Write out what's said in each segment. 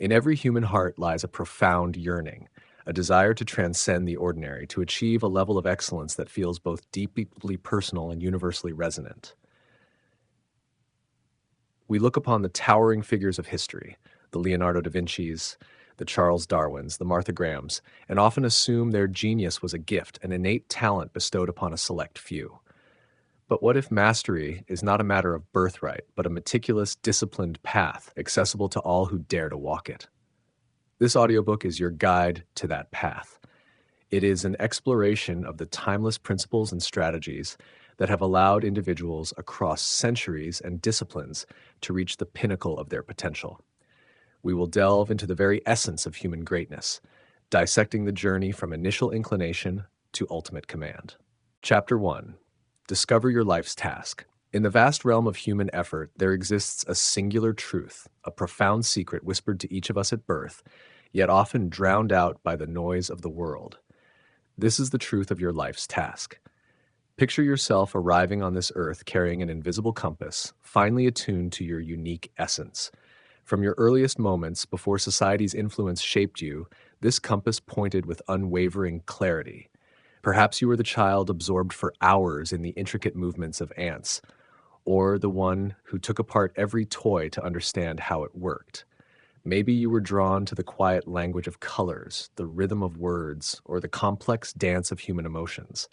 In every human heart lies a profound yearning, a desire to transcend the ordinary, to achieve a level of excellence that feels both deeply personal and universally resonant. We look upon the towering figures of history, the Leonardo da Vinci's, the Charles Darwins, the Martha Grahams, and often assume their genius was a gift, an innate talent bestowed upon a select few. But what if mastery is not a matter of birthright, but a meticulous, disciplined path accessible to all who dare to walk it? This audiobook is your guide to that path. It is an exploration of the timeless principles and strategies that have allowed individuals across centuries and disciplines to reach the pinnacle of their potential. We will delve into the very essence of human greatness, dissecting the journey from initial inclination to ultimate command. Chapter 1. Discover your life's task. In the vast realm of human effort, there exists a singular truth, a profound secret whispered to each of us at birth, yet often drowned out by the noise of the world. This is the truth of your life's task. Picture yourself arriving on this earth carrying an invisible compass, finely attuned to your unique essence. From your earliest moments, before society's influence shaped you, this compass pointed with unwavering clarity. Perhaps you were the child absorbed for hours in the intricate movements of ants, or the one who took apart every toy to understand how it worked. Maybe you were drawn to the quiet language of colors, the rhythm of words, or the complex dance of human emotions.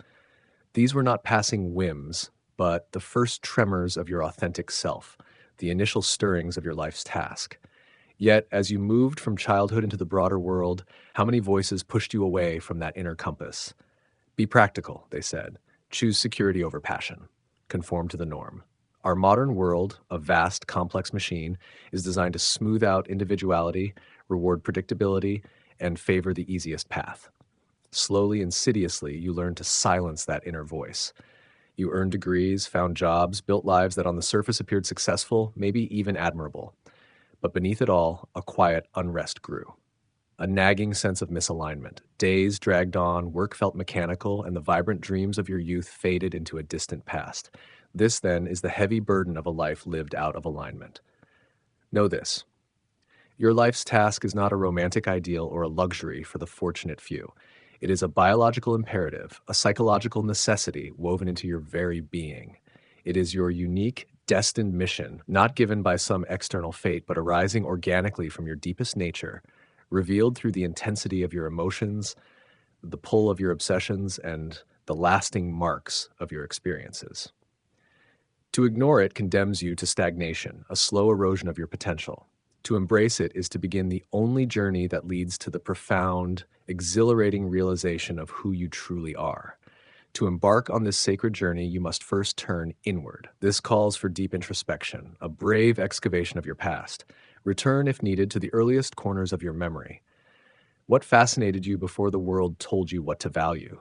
These were not passing whims, but the first tremors of your authentic self, the initial stirrings of your life's task. Yet, as you moved from childhood into the broader world, how many voices pushed you away from that inner compass? Be practical, they said. Choose security over passion. Conform to the norm. Our modern world, a vast, complex machine, is designed to smooth out individuality, reward predictability, and favor the easiest path. Slowly, insidiously, you learn to silence that inner voice. You earned degrees, found jobs, built lives that on the surface appeared successful, maybe even admirable. But beneath it all, a quiet unrest grew. A nagging sense of misalignment. Days dragged on, work felt mechanical, and the vibrant dreams of your youth faded into a distant past. This, then, is the heavy burden of a life lived out of alignment. Know this. Your life's task is not a romantic ideal or a luxury for the fortunate few. It is a biological imperative, a psychological necessity woven into your very being. It is your unique, destined mission, not given by some external fate, but arising organically from your deepest nature, revealed through the intensity of your emotions, the pull of your obsessions, and the lasting marks of your experiences. To ignore it condemns you to stagnation, a slow erosion of your potential. To embrace it is to begin the only journey that leads to the profound, exhilarating realization of who you truly are. To embark on this sacred journey, you must first turn inward. This calls for deep introspection, a brave excavation of your past. Return, if needed, to the earliest corners of your memory. What fascinated you before the world told you what to value?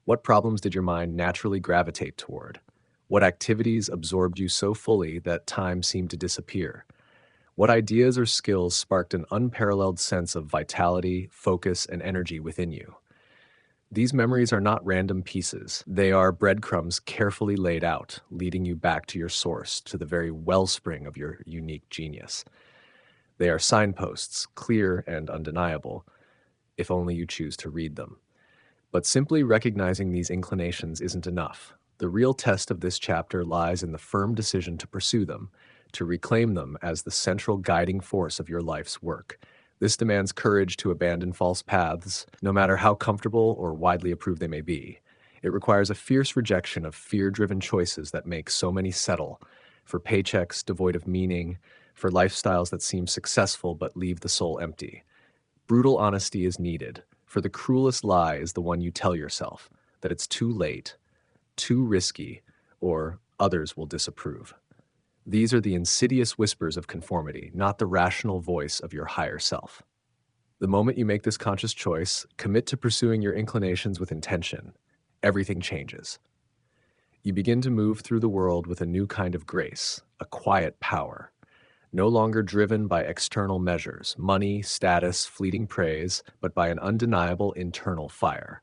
What problems did your mind naturally gravitate toward? What activities absorbed you so fully that time seemed to disappear? What ideas or skills sparked an unparalleled sense of vitality, focus, and energy within you? These memories are not random pieces. They are breadcrumbs carefully laid out, leading you back to your source, to the very wellspring of your unique genius. They are signposts, clear and undeniable, if only you choose to read them. But simply recognizing these inclinations isn't enough. The real test of this chapter lies in the firm decision to pursue them, to reclaim them as the central guiding force of your life's work. This demands courage to abandon false paths, no matter how comfortable or widely approved they may be. It requires a fierce rejection of fear-driven choices that make so many settle, for paychecks devoid of meaning, for lifestyles that seem successful but leave the soul empty. Brutal honesty is needed, for the cruelest lie is the one you tell yourself, that it's too late, too risky, or others will disapprove. These are the insidious whispers of conformity, not the rational voice of your higher self. The moment you make this conscious choice, commit to pursuing your inclinations with intention, everything changes. You begin to move through the world with a new kind of grace, a quiet power, no longer driven by external measures, money, status, fleeting praise, but by an undeniable internal fire.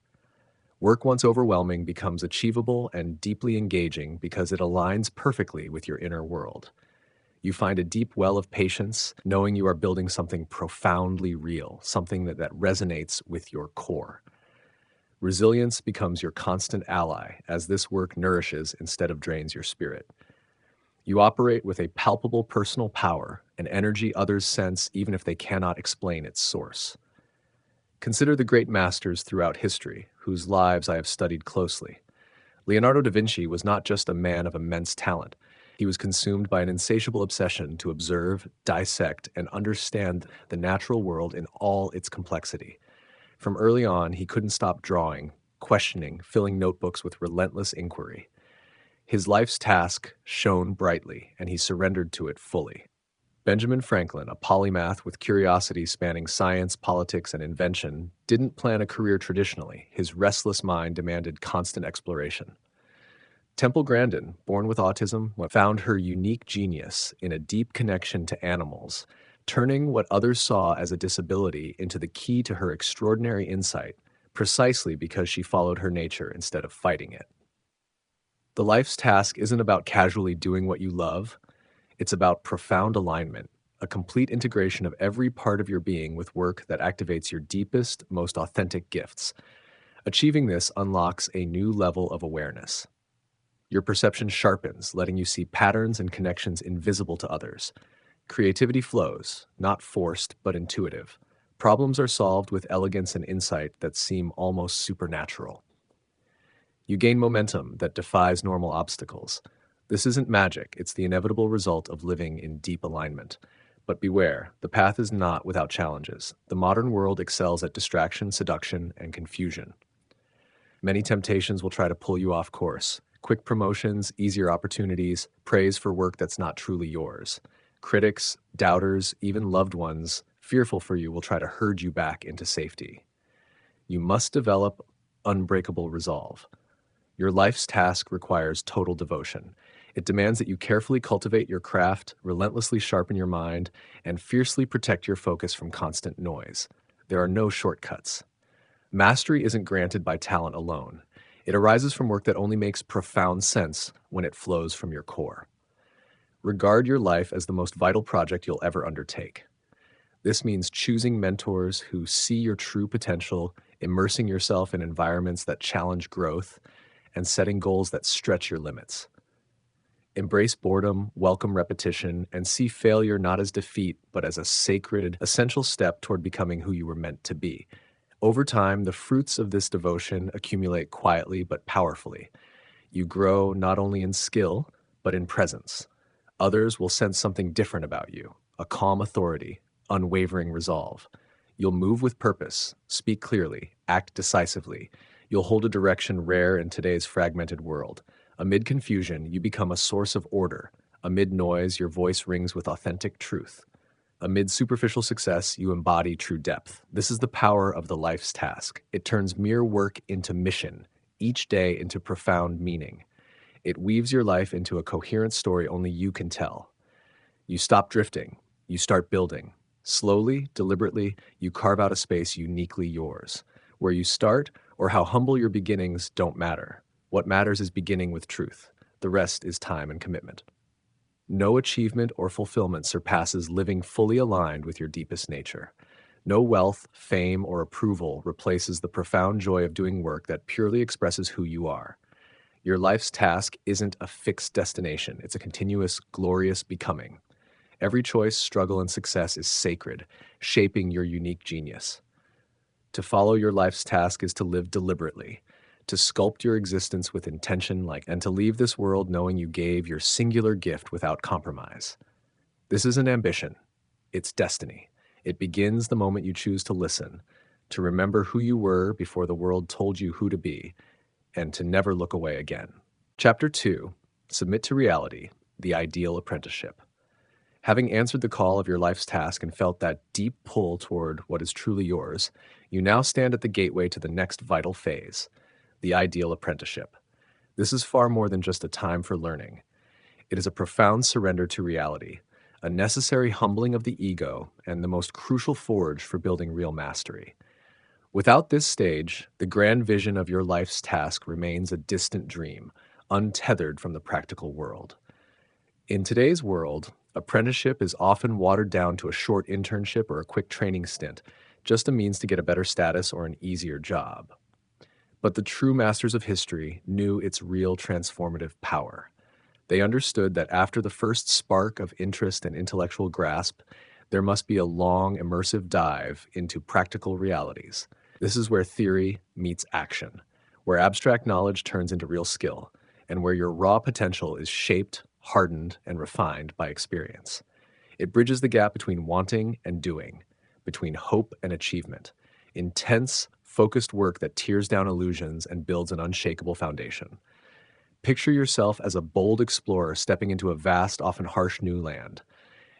Work once overwhelming becomes achievable and deeply engaging because it aligns perfectly with your inner world. You find a deep well of patience, knowing you are building something profoundly real, something that resonates with your core. Resilience becomes your constant ally as this work nourishes instead of drains your spirit. You operate with a palpable personal power, an energy others sense even if they cannot explain its source. Consider the great masters throughout history, whose lives I have studied closely. Leonardo da Vinci was not just a man of immense talent. He was consumed by an insatiable obsession to observe, dissect, and understand the natural world in all its complexity. From early on, he couldn't stop drawing, questioning, filling notebooks with relentless inquiry. His life's task shone brightly, and he surrendered to it fully. Benjamin Franklin, a polymath with curiosity spanning science, politics, and invention, didn't plan a career traditionally. His restless mind demanded constant exploration. Temple Grandin, born with autism, found her unique genius in a deep connection to animals, turning what others saw as a disability into the key to her extraordinary insight, precisely because she followed her nature instead of fighting it. The life's task isn't about casually doing what you love. It's about profound alignment, a complete integration of every part of your being with work that activates your deepest, most authentic gifts. Achieving this unlocks a new level of awareness. Your perception sharpens, letting you see patterns and connections invisible to others. Creativity flows, not forced, but intuitive. Problems are solved with elegance and insight that seem almost supernatural. You gain momentum that defies normal obstacles. This isn't magic, it's the inevitable result of living in deep alignment. But beware, the path is not without challenges. The modern world excels at distraction, seduction, and confusion. Many temptations will try to pull you off course. Quick promotions, easier opportunities, praise for work that's not truly yours. Critics, doubters, even loved ones, fearful for you, will try to herd you back into safety. You must develop unbreakable resolve. Your life's task requires total devotion. It demands that you carefully cultivate your craft, relentlessly sharpen your mind, and fiercely protect your focus from constant noise. There are no shortcuts. Mastery isn't granted by talent alone. It arises from work that only makes profound sense when it flows from your core. Regard your life as the most vital project you'll ever undertake. This means choosing mentors who see your true potential, immersing yourself in environments that challenge growth, and setting goals that stretch your limits. Embrace boredom, welcome repetition, and see failure not as defeat, but as a sacred, essential step toward becoming who you were meant to be. Over time, the fruits of this devotion accumulate quietly but powerfully. You grow not only in skill, but in presence. Others will sense something different about you, a calm authority, unwavering resolve. You'll move with purpose, speak clearly, act decisively. You'll hold a direction rare in today's fragmented world. Amid confusion, you become a source of order. Amid noise, your voice rings with authentic truth. Amid superficial success, you embody true depth. This is the power of the life's task. It turns mere work into mission, each day into profound meaning. It weaves your life into a coherent story only you can tell. You stop drifting. You start building. Slowly, deliberately, you carve out a space uniquely yours. Where you start or how humble your beginnings don't matter. What matters is beginning with truth. The rest is time and commitment. No achievement or fulfillment surpasses living fully aligned with your deepest nature. No wealth, fame, or approval replaces the profound joy of doing work that purely expresses who you are. Your life's task isn't a fixed destination, it's a continuous, glorious becoming. Every choice, struggle, and success is sacred, shaping your unique genius. To follow your life's task is to live deliberately, to sculpt your existence with intention, and to leave this world knowing you gave your singular gift without compromise. This isn't ambition, it's destiny. It begins the moment you choose to listen, to remember who you were before the world told you who to be, and to never look away again. Chapter 2. Submit to Reality, the Ideal Apprenticeship. Having answered the call of your life's task and felt that deep pull toward what is truly yours, you now stand at the gateway to the next vital phase, the ideal apprenticeship. This is far more than just a time for learning. It is a profound surrender to reality, a necessary humbling of the ego, and the most crucial forge for building real mastery. Without this stage, the grand vision of your life's task remains a distant dream, untethered from the practical world. In today's world, Apprenticeship is often watered down to a short internship or a quick training stint, just a means to get a better status or an easier job. But the true masters of history knew its real transformative power. They understood that after the first spark of interest and intellectual grasp, there must be a long, immersive dive into practical realities. This is where theory meets action, where abstract knowledge turns into real skill, and where your raw potential is shaped, hardened, and refined by experience. It bridges the gap between wanting and doing, between hope and achievement. Intense, focused work that tears down illusions and builds an unshakable foundation. Picture yourself as a bold explorer stepping into a vast, often harsh new land.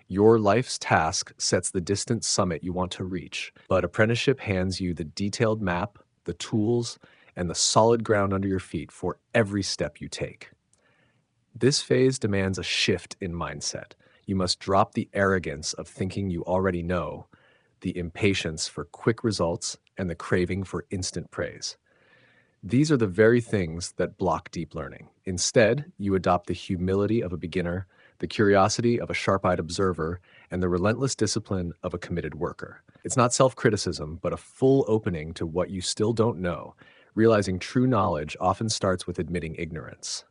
Your life's task sets the distant summit you want to reach, but apprenticeship hands you the detailed map, the tools, and the solid ground under your feet for every step you take. This phase demands a shift in mindset. You must drop the arrogance of thinking you already know, the impatience for quick results, and the craving for instant praise. These are the very things that block deep learning. Instead, you adopt the humility of a beginner, the curiosity of a sharp-eyed observer, and the relentless discipline of a committed worker. It's not self-criticism, but a full opening to what you still don't know, realizing true knowledge often starts with admitting ignorance.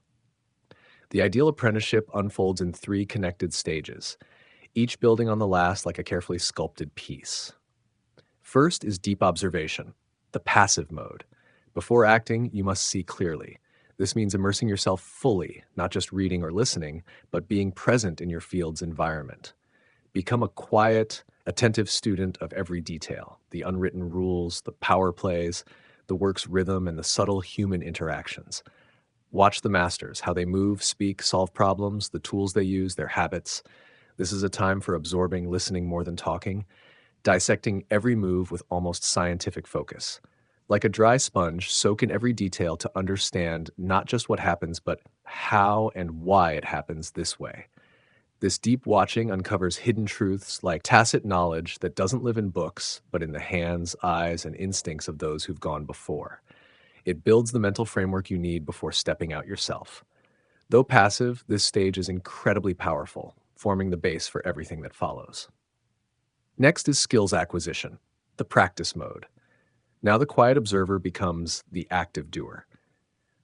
The ideal apprenticeship unfolds in 3 connected stages, each building on the last like a carefully sculpted piece. First is deep observation, the passive mode. Before acting, you must see clearly. This means immersing yourself fully, not just reading or listening, but being present in your field's environment. Become a quiet, attentive student of every detail, the unwritten rules, the power plays, the work's rhythm, and the subtle human interactions. Watch the masters, how they move, speak, solve problems, the tools they use, their habits. This is a time for absorbing, listening more than talking, dissecting every move with almost scientific focus. Like a dry sponge, soak in every detail to understand not just what happens, but how and why it happens this way. This deep watching uncovers hidden truths like tacit knowledge that doesn't live in books, but in the hands, eyes, and instincts of those who've gone before. It builds the mental framework you need before stepping out yourself. Though passive, this stage is incredibly powerful, forming the base for everything that follows. Next is skills acquisition, the practice mode. Now the quiet observer becomes the active doer.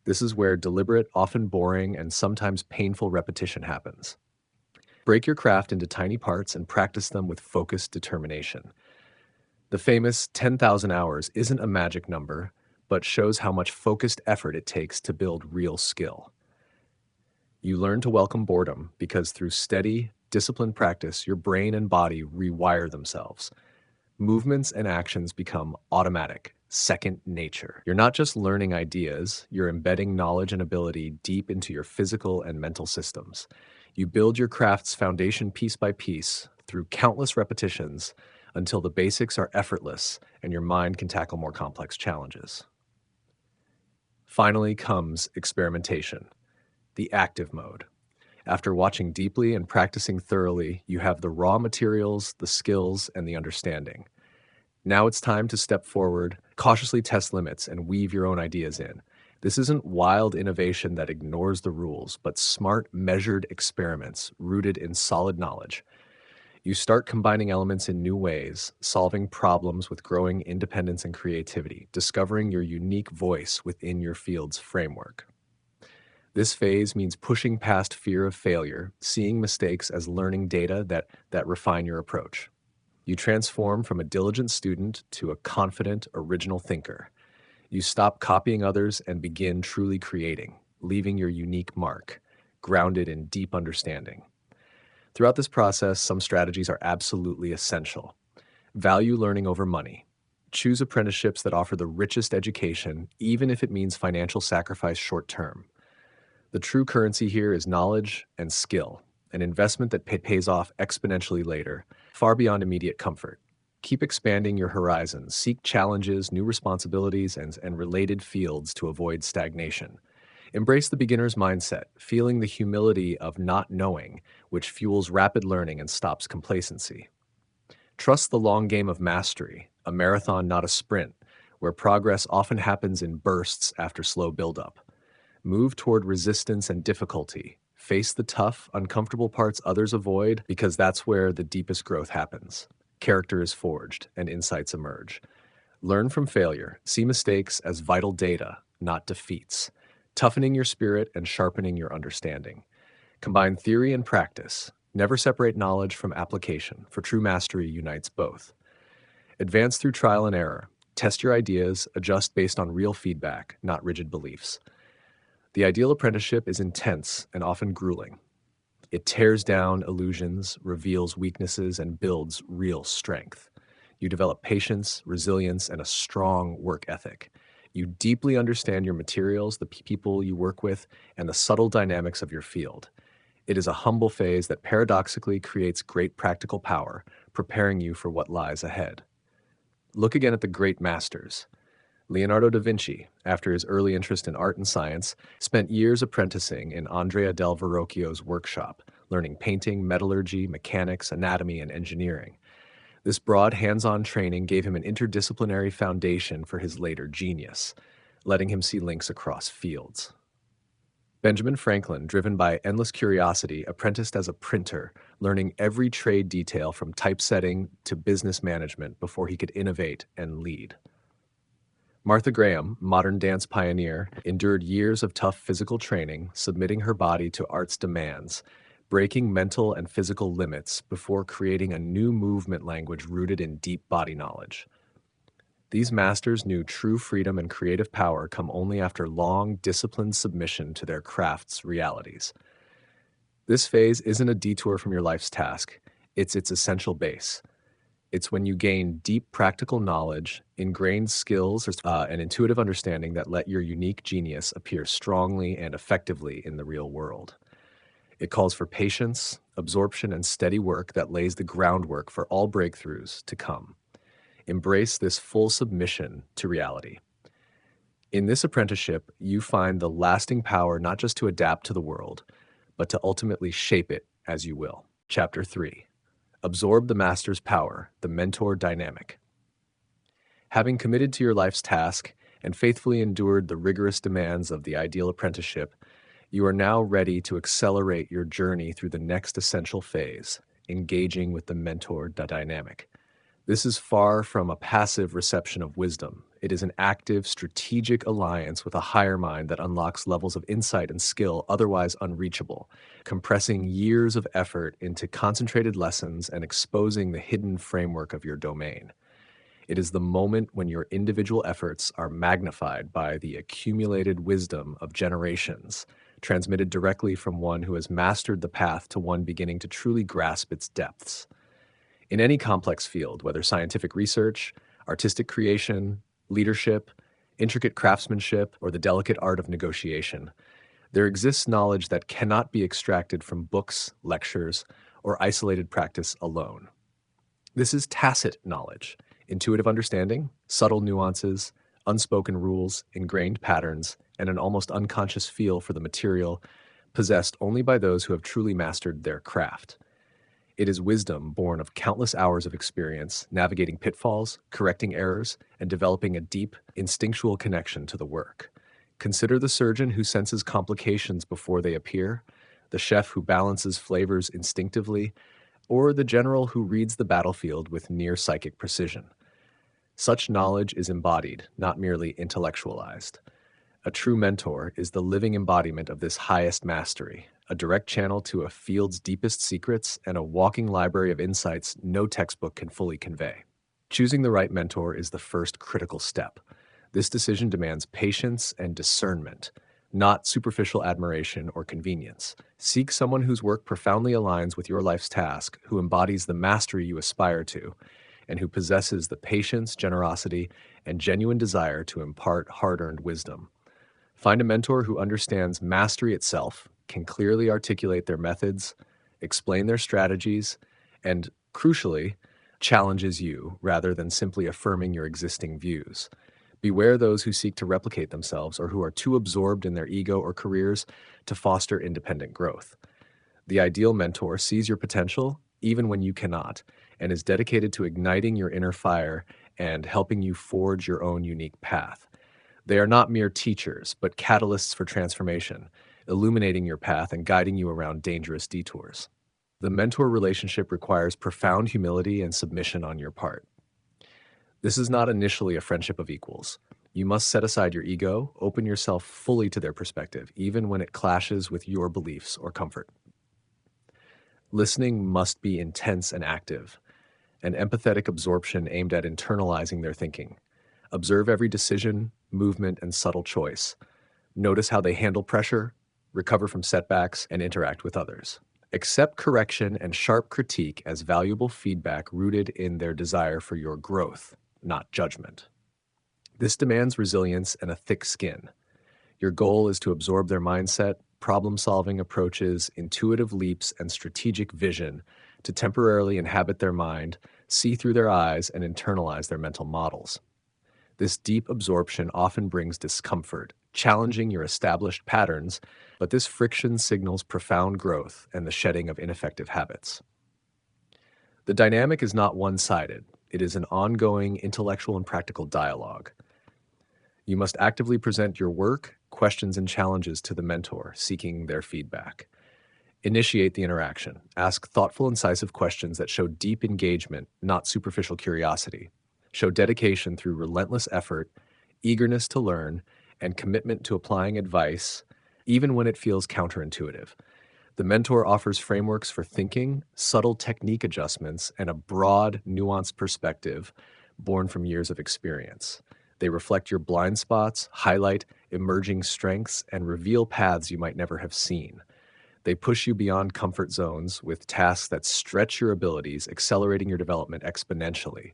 This is where deliberate, often boring, and sometimes painful repetition happens. Break your craft into tiny parts and practice them with focused determination. The famous 10,000 hours isn't a magic number, but shows how much focused effort it takes to build real skill. You learn to welcome boredom because through steady, disciplined practice, your brain and body rewire themselves. Movements and actions become automatic, second nature. You're not just learning ideas, you're embedding knowledge and ability deep into your physical and mental systems. You build your craft's foundation piece by piece through countless repetitions until the basics are effortless and your mind can tackle more complex challenges. Finally comes experimentation, the active mode. After watching deeply and practicing thoroughly, you have the raw materials, the skills, and the understanding. Now it's time to step forward, cautiously test limits, and weave your own ideas in. This isn't wild innovation that ignores the rules, but smart, measured experiments rooted in solid knowledge. You start combining elements in new ways, solving problems with growing independence and creativity, discovering your unique voice within your field's framework. This phase means pushing past fear of failure, seeing mistakes as learning data that refine your approach. You transform from a diligent student to a confident, original thinker. You stop copying others and begin truly creating, leaving your unique mark, grounded in deep understanding. Throughout this process, some strategies are absolutely essential. Value learning over money. Choose apprenticeships that offer the richest education, even if it means financial sacrifice short term. The true currency here is knowledge and skill, an investment that pays off exponentially later, far beyond immediate comfort. Keep expanding your horizons, seek challenges, new responsibilities, and related fields to avoid stagnation. Embrace the beginner's mindset, feeling the humility of not knowing, which fuels rapid learning and stops complacency. Trust the long game of mastery, a marathon, not a sprint, where progress often happens in bursts after slow buildup. Move toward resistance and difficulty, Face the tough, uncomfortable parts others avoid because that's where the deepest growth happens. Character is forged and insights emerge. Learn from failure. See mistakes as vital data, not defeats, toughening your spirit and sharpening your understanding. Combine theory and practice. Never separate knowledge from application, for true mastery unites both. Advance through trial and error. Test your ideas, adjust based on real feedback, not rigid beliefs. The ideal apprenticeship is intense and often grueling. It tears down illusions, reveals weaknesses, and builds real strength. You develop patience, resilience, and a strong work ethic. You deeply understand your materials, the people you work with, and the subtle dynamics of your field. It is a humble phase that paradoxically creates great practical power, preparing you for what lies ahead. Look again at the great masters. Leonardo da Vinci, after his early interest in art and science, spent years apprenticing in Andrea del Verrocchio's workshop, learning painting, metallurgy, mechanics, anatomy, and engineering. This broad hands-on training gave him an interdisciplinary foundation for his later genius, letting him see links across fields. Benjamin Franklin, driven by endless curiosity, apprenticed as a printer, learning every trade detail from typesetting to business management before he could innovate and lead. Martha Graham, modern dance pioneer, endured years of tough physical training, submitting her body to art's demands, breaking mental and physical limits before creating a new movement language rooted in deep body knowledge. These masters knew true freedom and creative power come only after long, disciplined submission to their craft's realities. This phase isn't a detour from your life's task, it's its essential base. It's when you gain deep practical knowledge, ingrained skills, and intuitive understanding that let your unique genius appear strongly and effectively in the real world. It calls for patience, absorption, and steady work that lays the groundwork for all breakthroughs to come. Embrace this full submission to reality. In this apprenticeship, you find the lasting power not just to adapt to the world, but to ultimately shape it as you will. Chapter 3. Absorb the master's power, the mentor dynamic. Having committed to your life's task and faithfully endured the rigorous demands of the ideal apprenticeship, you are now ready to accelerate your journey through the next essential phase, engaging with the mentor dynamic. This is far from a passive reception of wisdom. It is an active, strategic alliance with a higher mind that unlocks levels of insight and skill otherwise unreachable, compressing years of effort into concentrated lessons and exposing the hidden framework of your domain. It is the moment when your individual efforts are magnified by the accumulated wisdom of generations, transmitted directly from one who has mastered the path to one beginning to truly grasp its depths. In any complex field, whether scientific research, artistic creation, leadership, intricate craftsmanship, or the delicate art of negotiation, there exists knowledge that cannot be extracted from books, lectures, or isolated practice alone. This is tacit knowledge, intuitive understanding, subtle nuances, unspoken rules, ingrained patterns, and an almost unconscious feel for the material possessed only by those who have truly mastered their craft. It is wisdom born of countless hours of experience, navigating pitfalls, correcting errors, and developing a deep, instinctual connection to the work. Consider the surgeon who senses complications before they appear, the chef who balances flavors instinctively, or the general who reads the battlefield with near psychic precision. Such knowledge is embodied, not merely intellectualized. A true mentor is the living embodiment of this highest mastery, a direct channel to a field's deepest secrets and a walking library of insights no textbook can fully convey. Choosing the right mentor is the first critical step. This decision demands patience and discernment, not superficial admiration or convenience. Seek someone whose work profoundly aligns with your life's task, who embodies the mastery you aspire to, and who possesses the patience, generosity, and genuine desire to impart hard-earned wisdom. Find a mentor who understands mastery itself, can clearly articulate their methods, explain their strategies, and, crucially, challenges you rather than simply affirming your existing views. Beware those who seek to replicate themselves or who are too absorbed in their ego or careers to foster independent growth. The ideal mentor sees your potential even when you cannot, and is dedicated to igniting your inner fire and helping you forge your own unique path. They are not mere teachers, but catalysts for transformation, illuminating your path and guiding you around dangerous detours. The mentor relationship requires profound humility and submission on your part. This is not initially a friendship of equals. You must set aside your ego, open yourself fully to their perspective, even when it clashes with your beliefs or comfort. Listening must be intense and active, an empathetic absorption aimed at internalizing their thinking. Observe every decision, movement, and subtle choice. Notice how they handle pressure, recover from setbacks, and interact with others. Accept correction and sharp critique as valuable feedback rooted in their desire for your growth, not judgment. This demands resilience and a thick skin. Your goal is to absorb their mindset, problem-solving approaches, intuitive leaps, and strategic vision to temporarily inhabit their mind, see through their eyes, and internalize their mental models. This deep absorption often brings discomfort, challenging your established patterns, but this friction signals profound growth and the shedding of ineffective habits. The dynamic is not one-sided. It is an ongoing intellectual and practical dialogue. You must actively present your work, questions, and challenges to the mentor, seeking their feedback. Initiate the interaction. Ask thoughtful, incisive questions that show deep engagement, not superficial curiosity. Show dedication through relentless effort, eagerness to learn, and commitment to applying advice, even when it feels counterintuitive. The mentor offers frameworks for thinking, subtle technique adjustments, and a broad, nuanced perspective born from years of experience. They reflect your blind spots, highlight emerging strengths, and reveal paths you might never have seen. They push you beyond comfort zones with tasks that stretch your abilities, accelerating your development exponentially.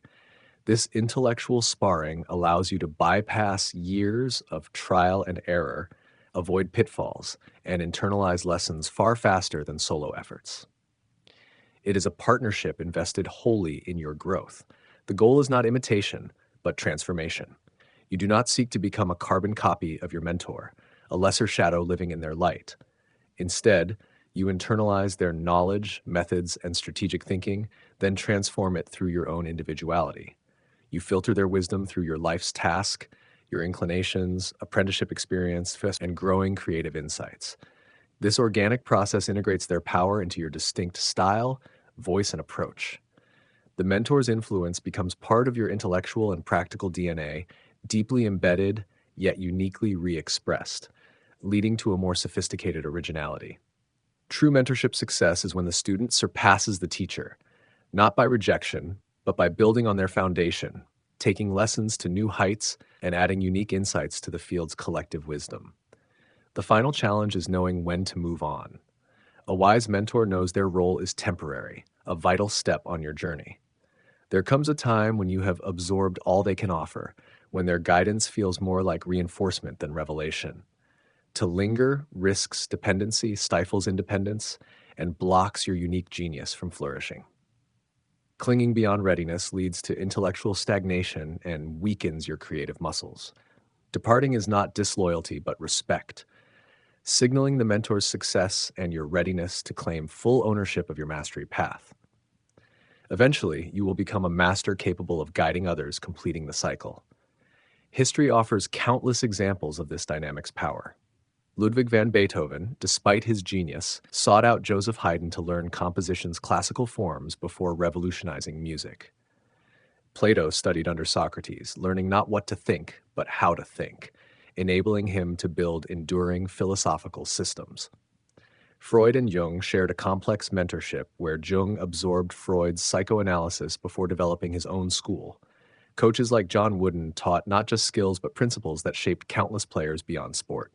This intellectual sparring allows you to bypass years of trial and error, avoid pitfalls, and internalize lessons far faster than solo efforts. It is a partnership invested wholly in your growth. The goal is not imitation, but transformation. You do not seek to become a carbon copy of your mentor, a lesser shadow living in their light. Instead, you internalize their knowledge, methods, and strategic thinking, then transform it through your own individuality. You filter their wisdom through your life's task, your inclinations, apprenticeship experience, and growing creative insights. This organic process integrates their power into your distinct style, voice, and approach. The mentor's influence becomes part of your intellectual and practical DNA, deeply embedded, yet uniquely re-expressed, leading to a more sophisticated originality. True mentorship success is when the student surpasses the teacher, not by rejection, but by building on their foundation, taking lessons to new heights and adding unique insights to the field's collective wisdom. The final challenge is knowing when to move on. A wise mentor knows their role is temporary, a vital step on your journey. There comes a time when you have absorbed all they can offer, when their guidance feels more like reinforcement than revelation. To linger risks dependency, stifles independence, and blocks your unique genius from flourishing. Clinging beyond readiness leads to intellectual stagnation and weakens your creative muscles. Departing is not disloyalty, but respect, signaling the mentor's success and your readiness to claim full ownership of your mastery path. Eventually, you will become a master capable of guiding others, completing the cycle. History offers countless examples of this dynamic's power. Ludwig van Beethoven, despite his genius, sought out Joseph Haydn to learn composition's classical forms before revolutionizing music. Plato studied under Socrates, learning not what to think, but how to think, enabling him to build enduring philosophical systems. Freud and Jung shared a complex mentorship where Jung absorbed Freud's psychoanalysis before developing his own school. Coaches like John Wooden taught not just skills but principles that shaped countless players beyond sport.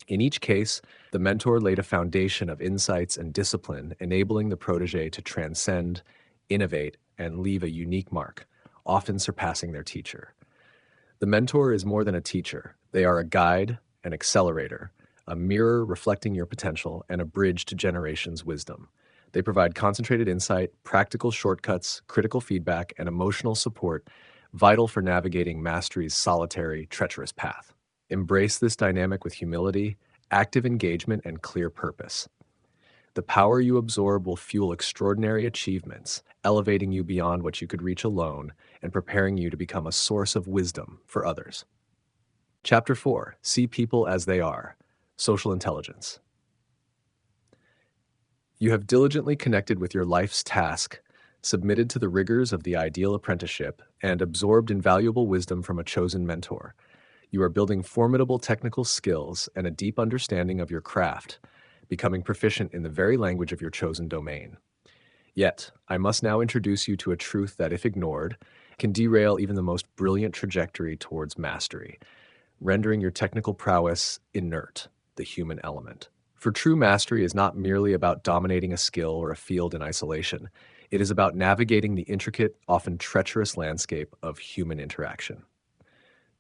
In each case, the mentor laid a foundation of insights and discipline, enabling the protege to transcend, innovate, and leave a unique mark, often surpassing their teacher. The mentor is more than a teacher. They are a guide, an accelerator, a mirror reflecting your potential, and a bridge to generations' wisdom. They provide concentrated insight, practical shortcuts, critical feedback, and emotional support, vital for navigating mastery's solitary, treacherous path. Embrace this dynamic with humility, active engagement, and clear purpose. The power you absorb will fuel extraordinary achievements, elevating you beyond what you could reach alone and preparing you to become a source of wisdom for others. Chapter 4. See people as they are. Social intelligence. You have diligently connected with your life's task, submitted to the rigors of the ideal apprenticeship, and absorbed invaluable wisdom from a chosen mentor. You are building formidable technical skills and a deep understanding of your craft, becoming proficient in the very language of your chosen domain. Yet, I must now introduce you to a truth that, if ignored, can derail even the most brilliant trajectory towards mastery, rendering your technical prowess inert, the human element. For true mastery is not merely about dominating a skill or a field in isolation. It is about navigating the intricate, often treacherous landscape of human interaction.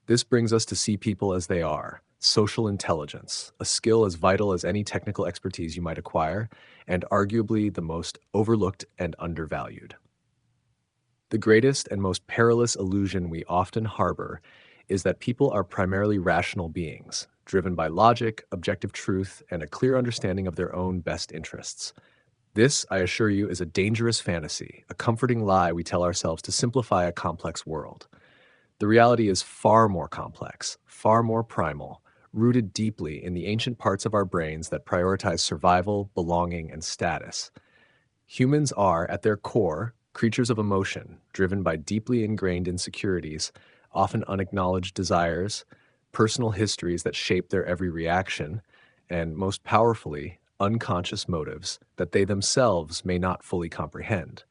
This brings us to see people as they are: social intelligence, a skill as vital as any technical expertise you might acquire, and arguably the most overlooked and undervalued. The greatest and most perilous illusion we often harbor is that people are primarily rational beings, driven by logic, objective truth, and a clear understanding of their own best interests. This, I assure you, is a dangerous fantasy, a comforting lie we tell ourselves to simplify a complex world. The reality is far more complex, far more primal, rooted deeply in the ancient parts of our brains that prioritize survival, belonging, and status. Humans are, at their core, creatures of emotion, driven by deeply ingrained insecurities, often unacknowledged desires, personal histories that shape their every reaction, and most powerfully, unconscious motives that they themselves may not fully comprehend.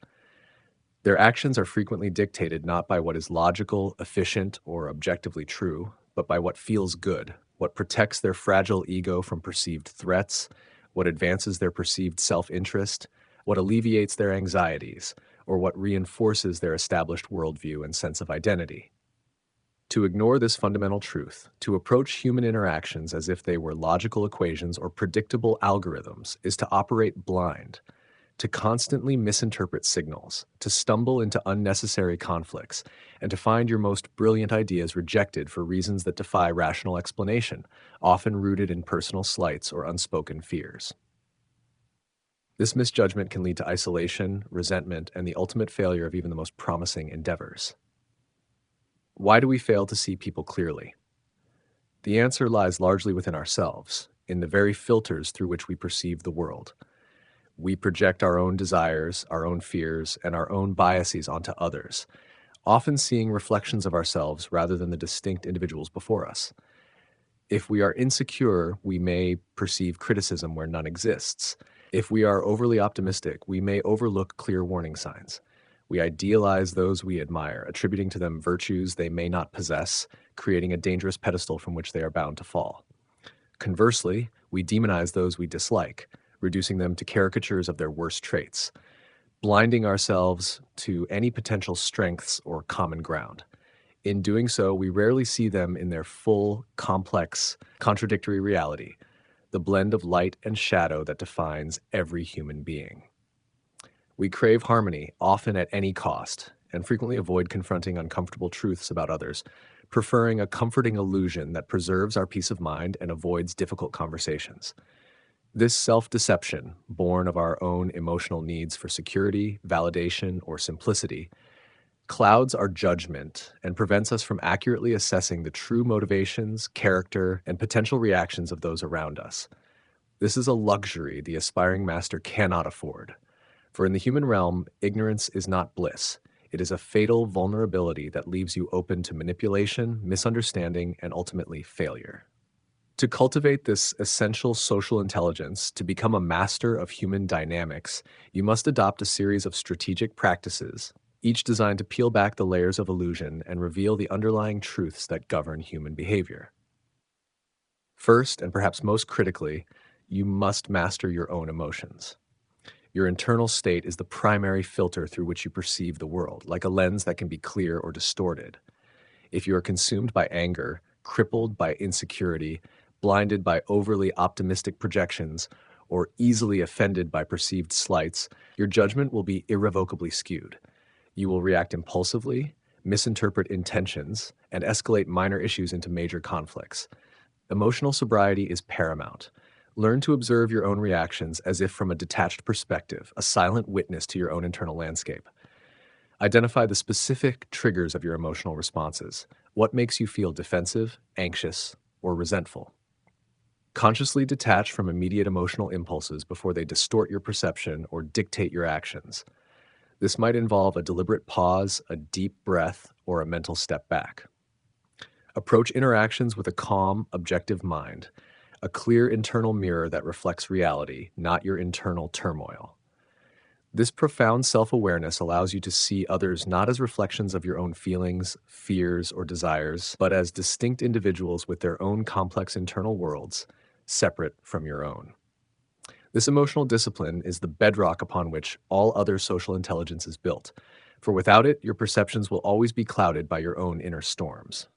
Their actions are frequently dictated not by what is logical, efficient, or objectively true, but by what feels good, what protects their fragile ego from perceived threats, what advances their perceived self-interest, what alleviates their anxieties, or what reinforces their established worldview and sense of identity. To ignore this fundamental truth, to approach human interactions as if they were logical equations or predictable algorithms, is to operate blind, to constantly misinterpret signals, to stumble into unnecessary conflicts, and to find your most brilliant ideas rejected for reasons that defy rational explanation, often rooted in personal slights or unspoken fears. This misjudgment can lead to isolation, resentment, and the ultimate failure of even the most promising endeavors. Why do we fail to see people clearly? The answer lies largely within ourselves, in the very filters through which we perceive the world. We project our own desires, our own fears, and our own biases onto others, often seeing reflections of ourselves rather than the distinct individuals before us. If we are insecure, we may perceive criticism where none exists. If we are overly optimistic, we may overlook clear warning signs. We idealize those we admire, attributing to them virtues they may not possess, creating a dangerous pedestal from which they are bound to fall. Conversely, we demonize those we dislike, reducing them to caricatures of their worst traits, blinding ourselves to any potential strengths or common ground. In doing so, we rarely see them in their full, complex, contradictory reality, the blend of light and shadow that defines every human being. We crave harmony, often at any cost, and frequently avoid confronting uncomfortable truths about others, preferring a comforting illusion that preserves our peace of mind and avoids difficult conversations. This self-deception, born of our own emotional needs for security, validation, or simplicity, clouds our judgment and prevents us from accurately assessing the true motivations, character, and potential reactions of those around us. This is a luxury the aspiring master cannot afford. For in the human realm, ignorance is not bliss. It is a fatal vulnerability that leaves you open to manipulation, misunderstanding, and ultimately failure. To cultivate this essential social intelligence, to become a master of human dynamics, you must adopt a series of strategic practices, each designed to peel back the layers of illusion and reveal the underlying truths that govern human behavior. First, and perhaps most critically, you must master your own emotions. Your internal state is the primary filter through which you perceive the world, like a lens that can be clear or distorted. If you are consumed by anger, crippled by insecurity, blinded by overly optimistic projections, or easily offended by perceived slights, your judgment will be irrevocably skewed. You will react impulsively, misinterpret intentions, and escalate minor issues into major conflicts. Emotional sobriety is paramount. Learn to observe your own reactions as if from a detached perspective, a silent witness to your own internal landscape. Identify the specific triggers of your emotional responses. What makes you feel defensive, anxious, or resentful? Consciously detach from immediate emotional impulses before they distort your perception or dictate your actions. This might involve a deliberate pause, a deep breath, or a mental step back. Approach interactions with a calm, objective mind, a clear internal mirror that reflects reality, not your internal turmoil. This profound self awareness allows you to see others not as reflections of your own feelings, fears, or desires, but as distinct individuals with their own complex internal worlds, separate from your own. This emotional discipline is the bedrock upon which all other social intelligence is built, for without it, your perceptions will always be clouded by your own inner storms.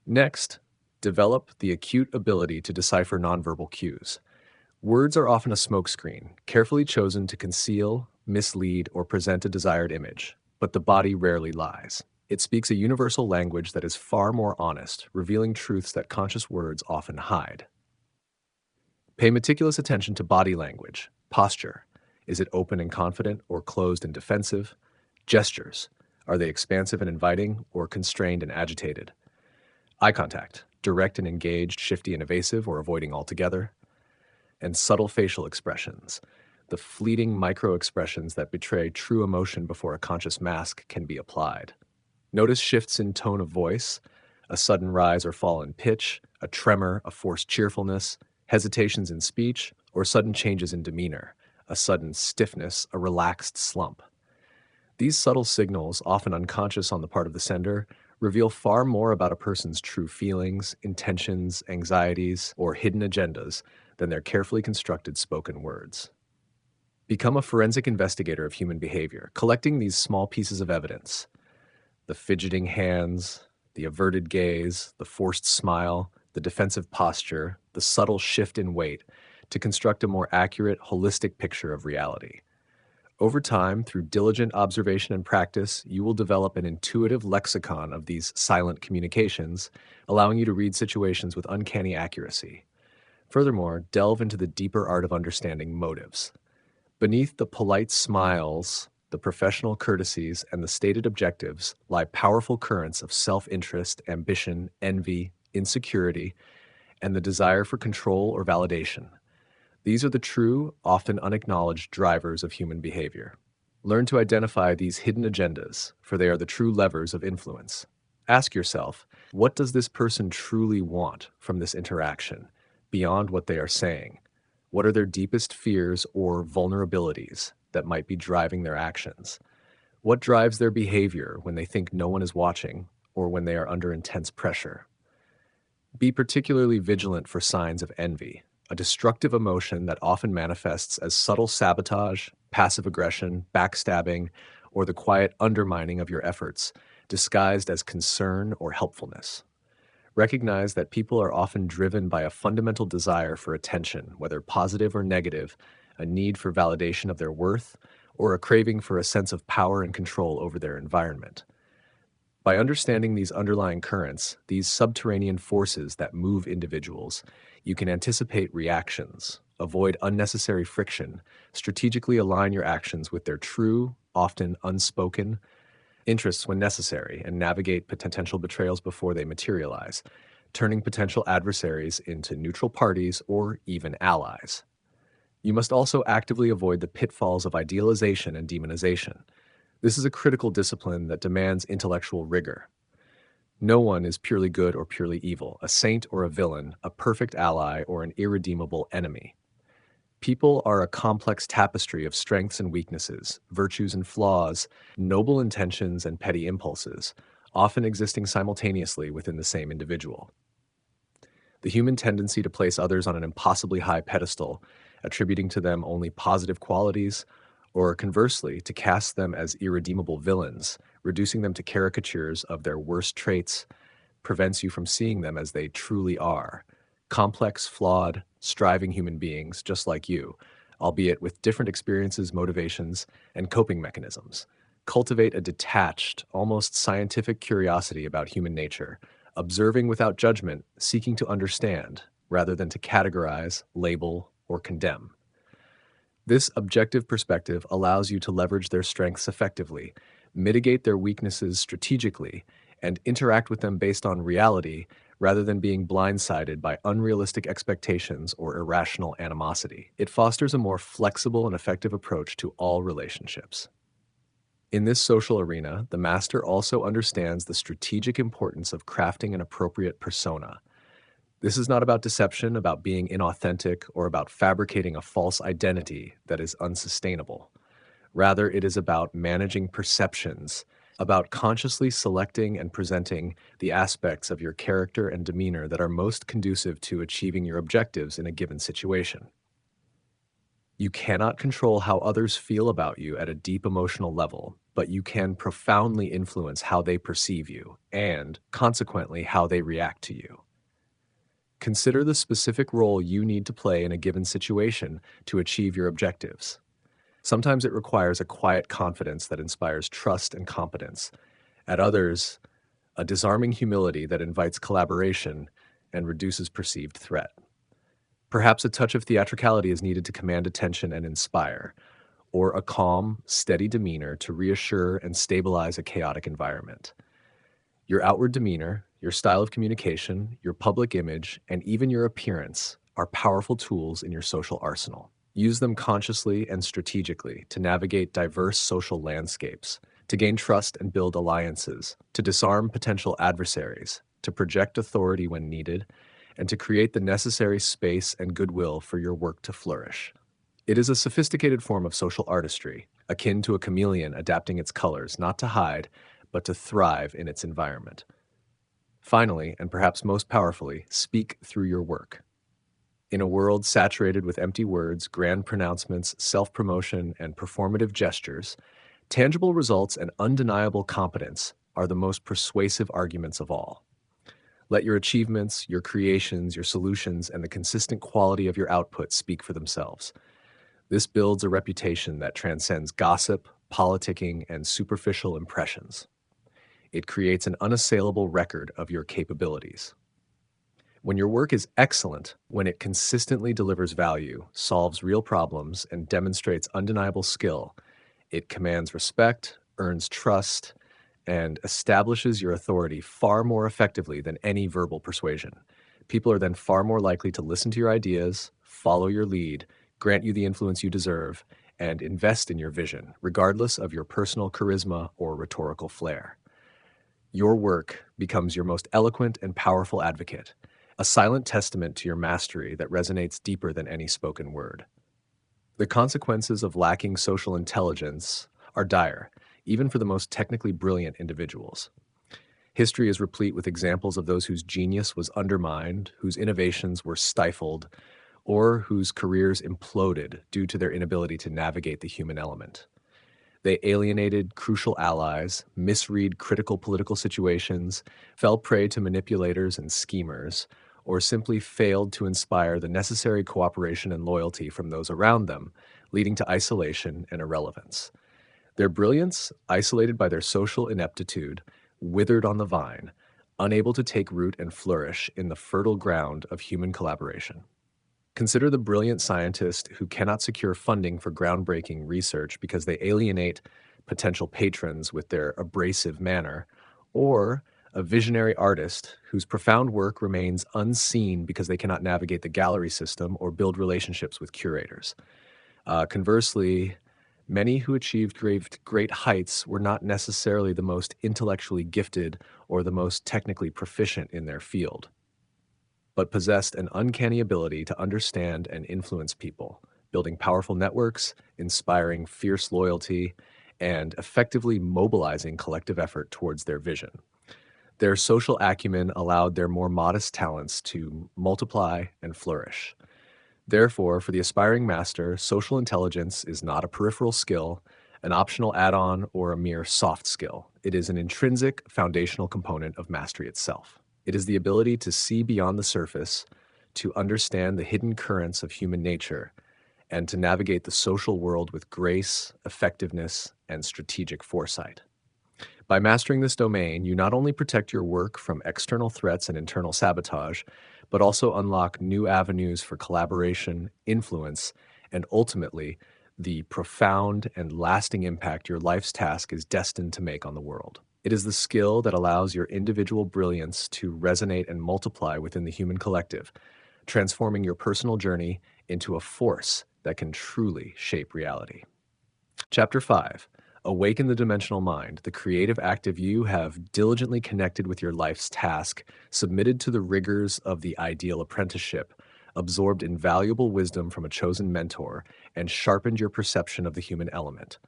Next, develop the acute ability to decipher nonverbal cues. Words are often a smokescreen, carefully chosen to conceal, mislead, or present a desired image, but the body rarely lies. It speaks a universal language that is far more honest, revealing truths that conscious words often hide. Pay meticulous attention to body language, posture. Is it open and confident or closed and defensive? Gestures. Are they expansive and inviting or constrained and agitated? Eye contact. Direct and engaged, shifty and evasive, or avoiding altogether? And subtle facial expressions. The fleeting micro-expressions that betray true emotion before a conscious mask can be applied. Notice shifts in tone of voice, a sudden rise or fall in pitch, a tremor, a forced cheerfulness, hesitations in speech, or sudden changes in demeanor, a sudden stiffness, a relaxed slump. These subtle signals, often unconscious on the part of the sender, reveal far more about a person's true feelings, intentions, anxieties, or hidden agendas than their carefully constructed spoken words. Become a forensic investigator of human behavior, collecting these small pieces of evidence: the fidgeting hands, the averted gaze, the forced smile, the defensive posture, the subtle shift in weight, to construct a more accurate, holistic picture of reality. Over time, through diligent observation and practice, you will develop an intuitive lexicon of these silent communications, allowing you to read situations with uncanny accuracy. Furthermore, delve into the deeper art of understanding motives. Beneath the polite smiles, the professional courtesies, and the stated objectives lie powerful currents of self-interest, ambition, envy, insecurity, and the desire for control or validation. These are the true, often unacknowledged drivers of human behavior. Learn to identify these hidden agendas, for they are the true levers of influence. Ask yourself, what does this person truly want from this interaction, beyond what they are saying? What are their deepest fears or vulnerabilities that might be driving their actions? What drives their behavior when they think no one is watching or when they are under intense pressure? Be particularly vigilant for signs of envy, a destructive emotion that often manifests as subtle sabotage, passive aggression, backstabbing, or the quiet undermining of your efforts, disguised as concern or helpfulness. Recognize that people are often driven by a fundamental desire for attention, whether positive or negative, a need for validation of their worth, or a craving for a sense of power and control over their environment. By understanding these underlying currents, these subterranean forces that move individuals, you can anticipate reactions, avoid unnecessary friction, strategically align your actions with their true, often unspoken, interests when necessary, and navigate potential betrayals before they materialize, turning potential adversaries into neutral parties or even allies. You must also actively avoid the pitfalls of idealization and demonization. This is a critical discipline that demands intellectual rigor. No one is purely good or purely evil, a saint or a villain, a perfect ally or an irredeemable enemy. People are a complex tapestry of strengths and weaknesses, virtues and flaws, noble intentions and petty impulses, often existing simultaneously within the same individual. The human tendency to place others on an impossibly high pedestal, attributing to them only positive qualities, or conversely, to cast them as irredeemable villains, reducing them to caricatures of their worst traits, prevents you from seeing them as they truly are: complex, flawed, striving human beings just like you, albeit with different experiences, motivations, and coping mechanisms. Cultivate a detached, almost scientific curiosity about human nature, observing without judgment, seeking to understand, rather than to categorize, label, or condemn. This objective perspective allows you to leverage their strengths effectively, mitigate their weaknesses strategically, and interact with them based on reality rather than being blindsided by unrealistic expectations or irrational animosity. It fosters a more flexible and effective approach to all relationships. In this social arena, the master also understands the strategic importance of crafting an appropriate persona. This is not about deception, about being inauthentic, or about fabricating a false identity that is unsustainable. Rather, it is about managing perceptions, about consciously selecting and presenting the aspects of your character and demeanor that are most conducive to achieving your objectives in a given situation. You cannot control how others feel about you at a deep emotional level, but you can profoundly influence how they perceive you and, consequently, how they react to you. Consider the specific role you need to play in a given situation to achieve your objectives. Sometimes it requires a quiet confidence that inspires trust and competence. At others, a disarming humility that invites collaboration and reduces perceived threat. Perhaps a touch of theatricality is needed to command attention and inspire, or a calm, steady demeanor to reassure and stabilize a chaotic environment. Your outward demeanor, your style of communication, your public image, and even your appearance are powerful tools in your social arsenal. Use them consciously and strategically to navigate diverse social landscapes, to gain trust and build alliances, to disarm potential adversaries, to project authority when needed, and to create the necessary space and goodwill for your work to flourish. It is a sophisticated form of social artistry, akin to a chameleon adapting its colors not to hide, but to thrive in its environment. Finally, and perhaps most powerfully, speak through your work. In a world saturated with empty words, grand pronouncements, self-promotion, and performative gestures, tangible results and undeniable competence are the most persuasive arguments of all. Let your achievements, your creations, your solutions, and the consistent quality of your output speak for themselves. This builds a reputation that transcends gossip, politicking, and superficial impressions. It creates an unassailable record of your capabilities. When your work is excellent, when it consistently delivers value, solves real problems, and demonstrates undeniable skill, it commands respect, earns trust, and establishes your authority far more effectively than any verbal persuasion. People are then far more likely to listen to your ideas, follow your lead, grant you the influence you deserve, and invest in your vision, regardless of your personal charisma or rhetorical flair. Your work becomes your most eloquent and powerful advocate, a silent testament to your mastery that resonates deeper than any spoken word. The consequences of lacking social intelligence are dire, even for the most technically brilliant individuals. History is replete with examples of those whose genius was undermined, whose innovations were stifled, or whose careers imploded due to their inability to navigate the human element. They alienated crucial allies, misread critical political situations, fell prey to manipulators and schemers, or simply failed to inspire the necessary cooperation and loyalty from those around them, leading to isolation and irrelevance. Their brilliance, isolated by their social ineptitude, withered on the vine, unable to take root and flourish in the fertile ground of human collaboration. Consider the brilliant scientist who cannot secure funding for groundbreaking research because they alienate potential patrons with their abrasive manner, or a visionary artist whose profound work remains unseen because they cannot navigate the gallery system or build relationships with curators. Conversely, many who achieved great heights were not necessarily the most intellectually gifted or the most technically proficient in their field, but possessed an uncanny ability to understand and influence people, building powerful networks, inspiring fierce loyalty, and effectively mobilizing collective effort towards their vision. Their social acumen allowed their more modest talents to multiply and flourish. Therefore, for the aspiring master, social intelligence is not a peripheral skill, an optional add-on, or a mere soft skill. It is an intrinsic, foundational component of mastery itself. It is the ability to see beyond the surface, to understand the hidden currents of human nature, and to navigate the social world with grace, effectiveness, and strategic foresight. By mastering this domain, you not only protect your work from external threats and internal sabotage, but also unlock new avenues for collaboration, influence, and ultimately, the profound and lasting impact your life's task is destined to make on the world. It is the skill that allows your individual brilliance to resonate and multiply within the human collective, transforming your personal journey into a force that can truly shape reality. Chapter 5. Awaken the dimensional mind. The creative, active you have diligently connected with your life's task, submitted to the rigors of the ideal apprenticeship, absorbed invaluable wisdom from a chosen mentor, and sharpened your perception of the human element.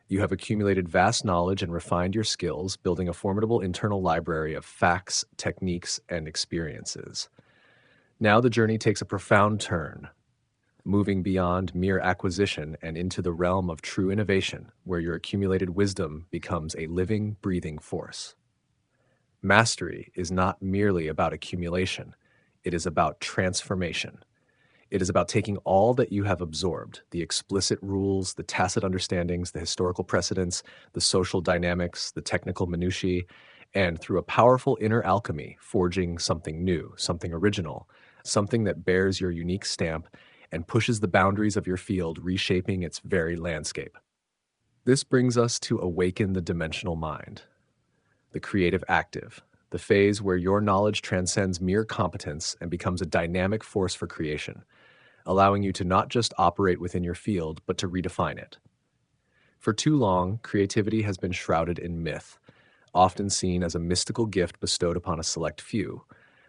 You have accumulated vast knowledge and refined your skills, building a formidable internal library of facts, techniques, and experiences. Now the journey takes a profound turn, moving beyond mere acquisition and into the realm of true innovation, where your accumulated wisdom becomes a living, breathing force. Mastery is not merely about accumulation, it is about transformation. It is about taking all that you have absorbed, the explicit rules, the tacit understandings, the historical precedents, the social dynamics, the technical minutiae, and through a powerful inner alchemy, forging something new, something original, something that bears your unique stamp and pushes the boundaries of your field, reshaping its very landscape. This brings us to awaken the dimensional mind, the creative active, the phase where your knowledge transcends mere competence and becomes a dynamic force for creation, allowing you to not just operate within your field, but to redefine it. For too long, creativity has been shrouded in myth, often seen as a mystical gift bestowed upon a select few,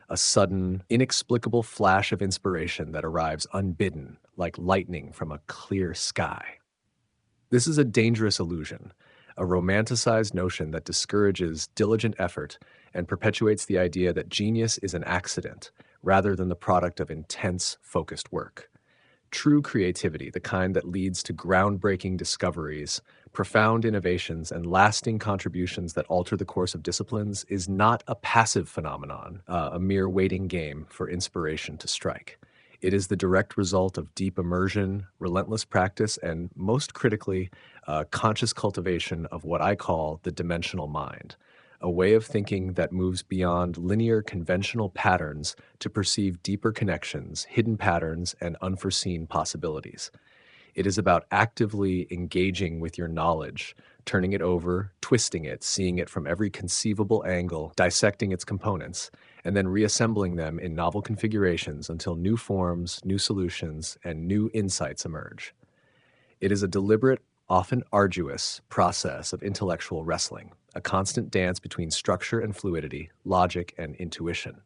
a sudden, inexplicable flash of inspiration that arrives unbidden, like lightning from a clear sky. This is a dangerous illusion, a romanticized notion that discourages diligent effort and perpetuates the idea that genius is an accident rather than the product of intense, focused work. True creativity, the kind that leads to groundbreaking discoveries, profound innovations, and lasting contributions that alter the course of disciplines, is not a passive phenomenon, a mere waiting game for inspiration to strike. It is the direct result of deep immersion, relentless practice, and most critically, conscious cultivation of what I call the dimensional mind, a way of thinking that moves beyond linear conventional patterns to perceive deeper connections, hidden patterns, and unforeseen possibilities. It is about actively engaging with your knowledge, turning it over, twisting it, seeing it from every conceivable angle, dissecting its components, and then reassembling them in novel configurations until new forms, new solutions, and new insights emerge. It is a deliberate, often arduous, process of intellectual wrestling, a constant dance between structure and fluidity, logic and intuition.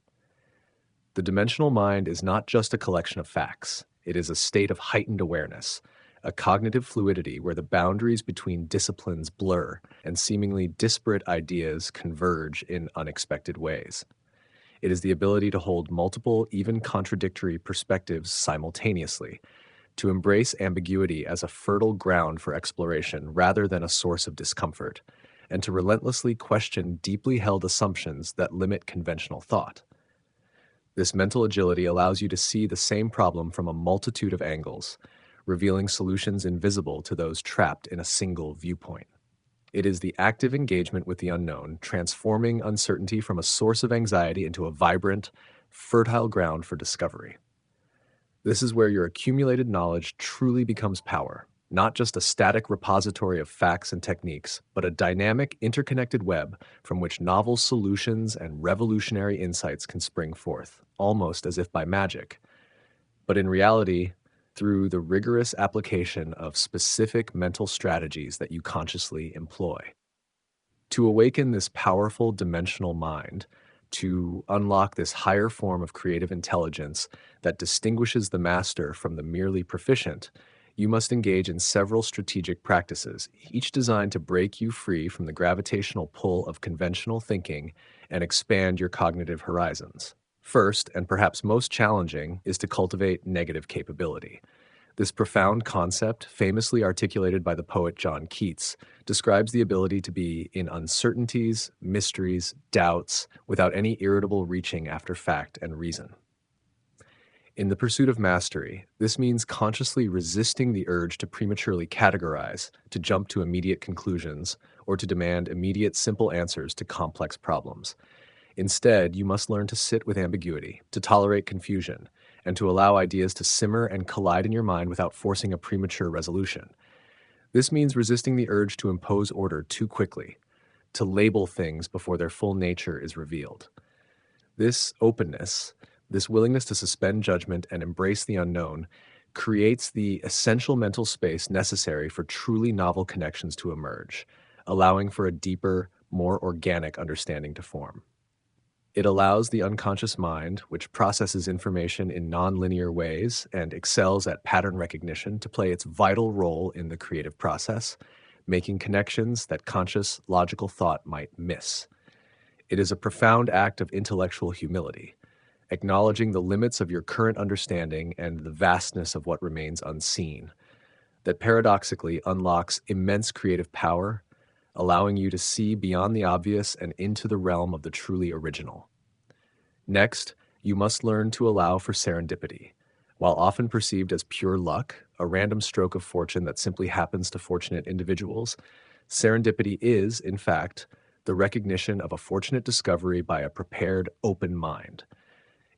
The dimensional mind is not just a collection of facts. It is a state of heightened awareness, a cognitive fluidity where the boundaries between disciplines blur and seemingly disparate ideas converge in unexpected ways. It is the ability to hold multiple, even contradictory perspectives simultaneously, to embrace ambiguity as a fertile ground for exploration rather than a source of discomfort, and to relentlessly question deeply held assumptions that limit conventional thought. This mental agility allows you to see the same problem from a multitude of angles, revealing solutions invisible to those trapped in a single viewpoint. It is the active engagement with the unknown, transforming uncertainty from a source of anxiety into a vibrant, fertile ground for discovery. This is where your accumulated knowledge truly becomes power, not just a static repository of facts and techniques, but a dynamic, interconnected web from which novel solutions and revolutionary insights can spring forth, almost as if by magic. But in reality, through the rigorous application of specific mental strategies that you consciously employ. To awaken this powerful dimensional mind, to unlock this higher form of creative intelligence that distinguishes the master from the merely proficient, you must engage in several strategic practices, each designed to break you free from the gravitational pull of conventional thinking and expand your cognitive horizons. First, and perhaps most challenging, is to cultivate negative capability. This profound concept, famously articulated by the poet John Keats, describes the ability to be in uncertainties, mysteries, doubts, without any irritable reaching after fact and reason. In the pursuit of mastery, this means consciously resisting the urge to prematurely categorize, to jump to immediate conclusions, or to demand immediate simple answers to complex problems. Instead, you must learn to sit with ambiguity, to tolerate confusion, and to allow ideas to simmer and collide in your mind without forcing a premature resolution. This means resisting the urge to impose order too quickly, to label things before their full nature is revealed. This openness, this willingness to suspend judgment and embrace the unknown, creates the essential mental space necessary for truly novel connections to emerge, allowing for a deeper, more organic understanding to form. It allows the unconscious mind, which processes information in nonlinear ways and excels at pattern recognition, to play its vital role in the creative process, making connections that conscious, logical thought might miss. It is a profound act of intellectual humility, acknowledging the limits of your current understanding and the vastness of what remains unseen, that paradoxically unlocks immense creative power, allowing you to see beyond the obvious and into the realm of the truly original. Next, you must learn to allow for serendipity. While often perceived as pure luck, a random stroke of fortune that simply happens to fortunate individuals, serendipity is, in fact, the recognition of a fortunate discovery by a prepared, open mind.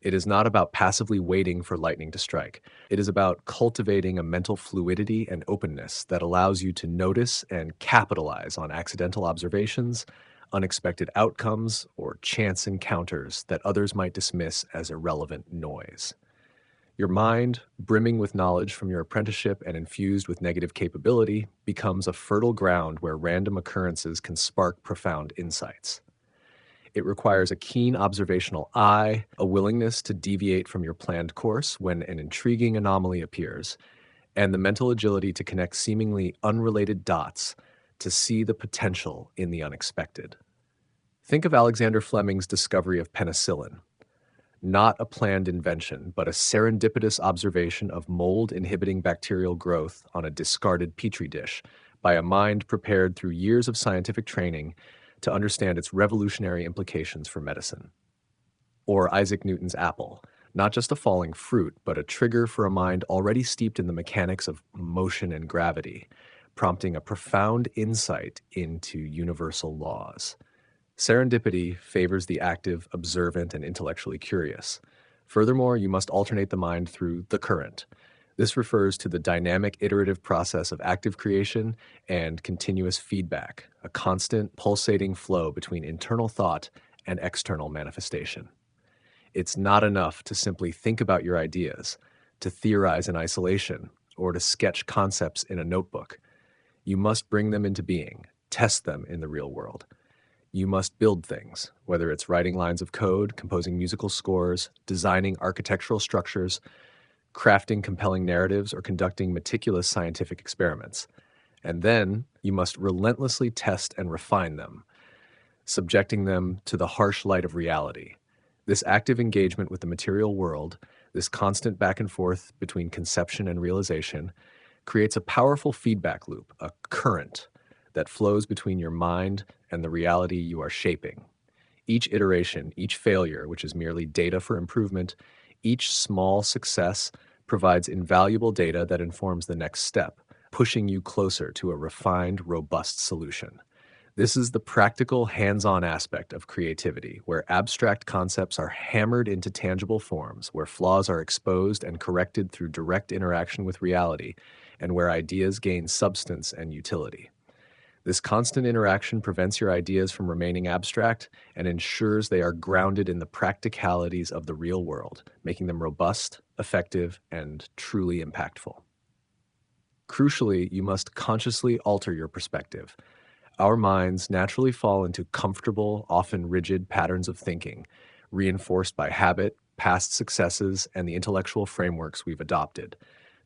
It is not about passively waiting for lightning to strike. It is about cultivating a mental fluidity and openness that allows you to notice and capitalize on accidental observations, unexpected outcomes, or chance encounters that others might dismiss as irrelevant noise. Your mind, brimming with knowledge from your apprenticeship and infused with negative capability, becomes a fertile ground where random occurrences can spark profound insights. It requires a keen observational eye, a willingness to deviate from your planned course when an intriguing anomaly appears, and the mental agility to connect seemingly unrelated dots to see the potential in the unexpected. Think of Alexander Fleming's discovery of penicillin. Not a planned invention, but a serendipitous observation of mold-inhibiting bacterial growth on a discarded petri dish by a mind prepared through years of scientific training to understand its revolutionary implications for medicine. Or Isaac Newton's apple, not just a falling fruit, but a trigger for a mind already steeped in the mechanics of motion and gravity, prompting a profound insight into universal laws. Serendipity favors the active, observant, and intellectually curious. Furthermore, you must alternate the mind through the current. This refers to the dynamic, iterative process of active creation and continuous feedback, a constant, pulsating flow between internal thought and external manifestation. It's not enough to simply think about your ideas, to theorize in isolation, or to sketch concepts in a notebook. You must bring them into being, test them in the real world. You must build things, whether it's writing lines of code, composing musical scores, designing architectural structures, crafting compelling narratives, or conducting meticulous scientific experiments. And then you must relentlessly test and refine them, subjecting them to the harsh light of reality. This active engagement with the material world, this constant back and forth between conception and realization, creates a powerful feedback loop, a current that flows between your mind and the reality you are shaping. Each iteration, each failure, which is merely data for improvement, each small success provides invaluable data that informs the next step, pushing you closer to a refined, robust solution. This is the practical, hands-on aspect of creativity, where abstract concepts are hammered into tangible forms, where flaws are exposed and corrected through direct interaction with reality, and where ideas gain substance and utility. This constant interaction prevents your ideas from remaining abstract and ensures they are grounded in the practicalities of the real world, making them robust, effective, and truly impactful. Crucially, you must consciously alter your perspective. Our minds naturally fall into comfortable, often rigid patterns of thinking, reinforced by habit, past successes, and the intellectual frameworks we've adopted.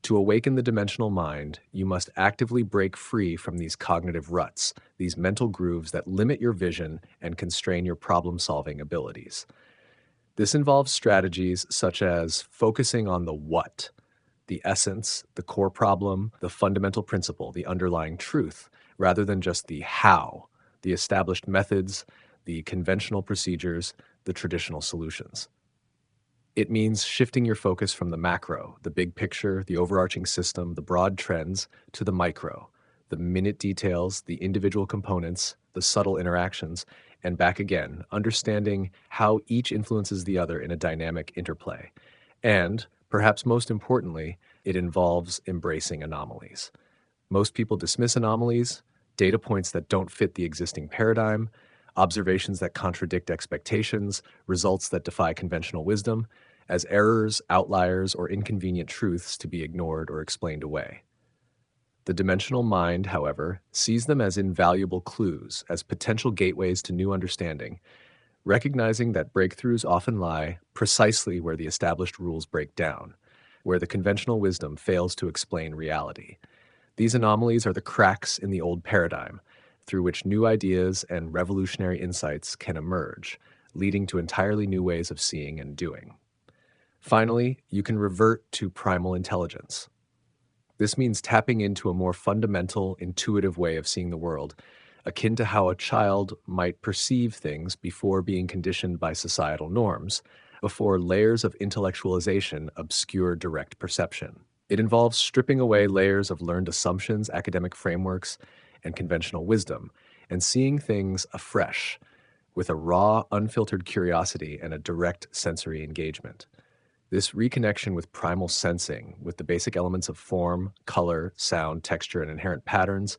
To awaken the dimensional mind, you must actively break free from these cognitive ruts, these mental grooves that limit your vision and constrain your problem-solving abilities. This involves strategies such as focusing on the what, the essence, the core problem, the fundamental principle, the underlying truth, rather than just the how, the established methods, the conventional procedures, the traditional solutions. It means shifting your focus from the macro, the big picture, the overarching system, the broad trends, to the micro, the minute details, the individual components, the subtle interactions, and back again, understanding how each influences the other in a dynamic interplay. And, perhaps most importantly, it involves embracing anomalies. Most people dismiss anomalies, data points that don't fit the existing paradigm, observations that contradict expectations, results that defy conventional wisdom, as errors, outliers, or inconvenient truths to be ignored or explained away. The dimensional mind, however, sees them as invaluable clues, as potential gateways to new understanding, recognizing that breakthroughs often lie precisely where the established rules break down, where the conventional wisdom fails to explain reality. These anomalies are the cracks in the old paradigm, through which new ideas and revolutionary insights can emerge, leading to entirely new ways of seeing and doing. Finally, you can revert to primal intelligence. This means tapping into a more fundamental, intuitive way of seeing the world, akin to how a child might perceive things before being conditioned by societal norms, before layers of intellectualization obscure direct perception. It involves stripping away layers of learned assumptions, academic frameworks, and conventional wisdom, and seeing things afresh, with a raw, unfiltered curiosity and a direct sensory engagement. This reconnection with primal sensing, with the basic elements of form, color, sound, texture, and inherent patterns,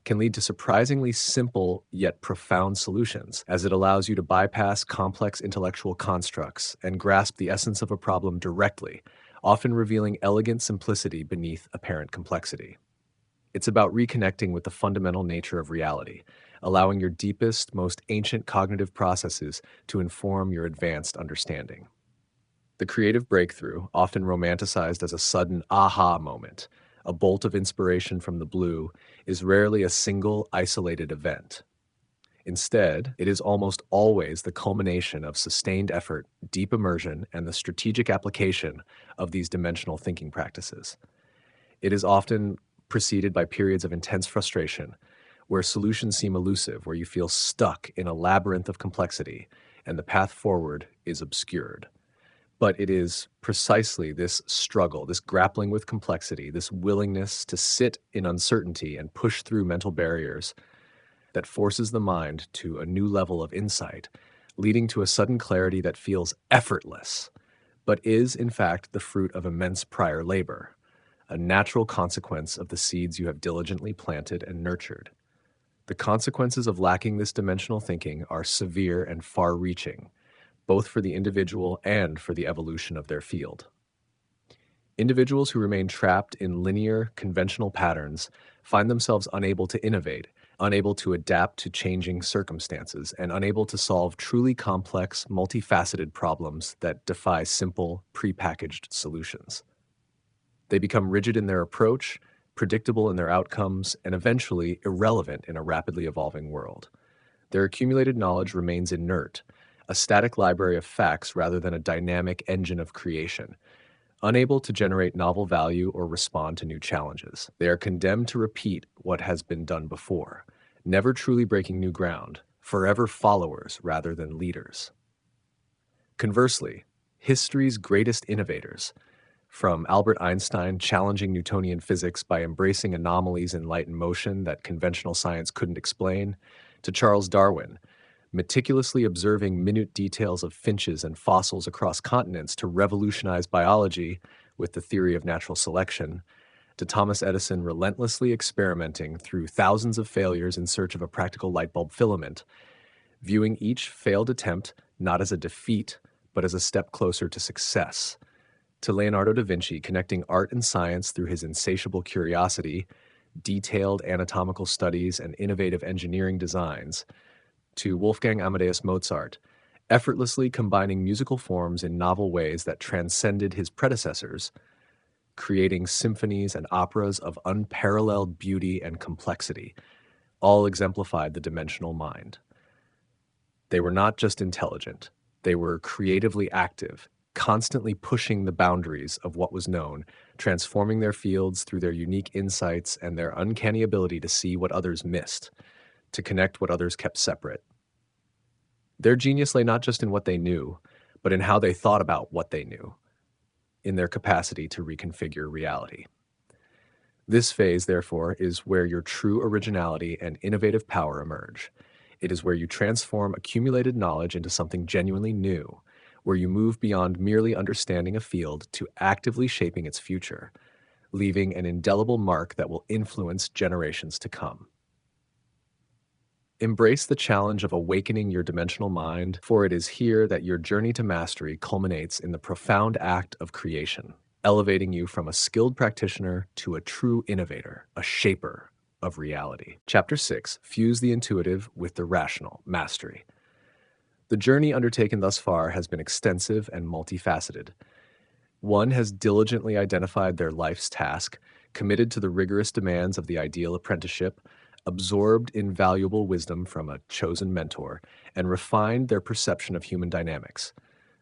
can lead to surprisingly simple yet profound solutions, as it allows you to bypass complex intellectual constructs and grasp the essence of a problem directly, often revealing elegant simplicity beneath apparent complexity. It's about reconnecting with the fundamental nature of reality, allowing your deepest, most ancient cognitive processes to inform your advanced understanding. The creative breakthrough, often romanticized as a sudden aha moment, a bolt of inspiration from the blue, is rarely a single, isolated event. Instead, it is almost always the culmination of sustained effort, deep immersion, and the strategic application of these dimensional thinking practices. It is often preceded by periods of intense frustration, where solutions seem elusive, where you feel stuck in a labyrinth of complexity, and the path forward is obscured. But it is precisely this struggle, this grappling with complexity, this willingness to sit in uncertainty and push through mental barriers that forces the mind to a new level of insight, leading to a sudden clarity that feels effortless, but is, in fact, the fruit of immense prior labor, a natural consequence of the seeds you have diligently planted and nurtured. The consequences of lacking this dimensional thinking are severe and far-reaching, both for the individual and for the evolution of their field. Individuals who remain trapped in linear, conventional patterns find themselves unable to innovate, unable to adapt to changing circumstances, and unable to solve truly complex, multifaceted problems that defy simple, prepackaged solutions. They become rigid in their approach, predictable in their outcomes, and eventually irrelevant in a rapidly evolving world. Their accumulated knowledge remains inert, a static library of facts rather than a dynamic engine of creation, unable to generate novel value or respond to new challenges. They are condemned to repeat what has been done before, never truly breaking new ground, forever followers rather than leaders. Conversely, history's greatest innovators, from Albert Einstein challenging Newtonian physics by embracing anomalies in light and motion that conventional science couldn't explain, to Charles Darwin, meticulously observing minute details of finches and fossils across continents to revolutionize biology with the theory of natural selection, to Thomas Edison relentlessly experimenting through thousands of failures in search of a practical light bulb filament, viewing each failed attempt not as a defeat, but as a step closer to success, to Leonardo da Vinci connecting art and science through his insatiable curiosity, detailed anatomical studies, and innovative engineering designs, to Wolfgang Amadeus Mozart, effortlessly combining musical forms in novel ways that transcended his predecessors, creating symphonies and operas of unparalleled beauty and complexity, all exemplified the dimensional mind. They were not just intelligent, they were creatively active, constantly pushing the boundaries of what was known, transforming their fields through their unique insights and their uncanny ability to see what others missed, to connect what others kept separate. Their genius lay not just in what they knew, but in how they thought about what they knew, in their capacity to reconfigure reality. This phase, therefore, is where your true originality and innovative power emerge. It is where you transform accumulated knowledge into something genuinely new, where you move beyond merely understanding a field to actively shaping its future, leaving an indelible mark that will influence generations to come. Embrace the challenge of awakening your dimensional mind, for it is here that your journey to mastery culminates in the profound act of creation, elevating you from a skilled practitioner to a true innovator, a shaper of reality. Chapter 6: Fuse the intuitive with the rational, mastery. The journey undertaken thus far has been extensive and multifaceted. One has diligently identified their life's task, committed to the rigorous demands of the ideal apprenticeship, absorbed invaluable wisdom from a chosen mentor, and refined their perception of human dynamics.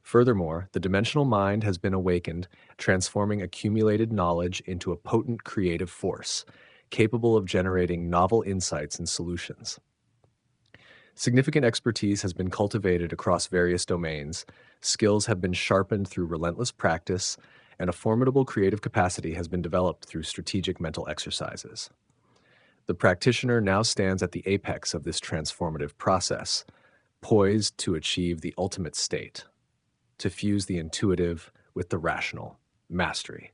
Furthermore, the dimensional mind has been awakened, transforming accumulated knowledge into a potent creative force, capable of generating novel insights and solutions. Significant expertise has been cultivated across various domains, skills have been sharpened through relentless practice, and a formidable creative capacity has been developed through strategic mental exercises. The practitioner now stands at the apex of this transformative process, poised to achieve the ultimate state, to fuse the intuitive with the rational, mastery.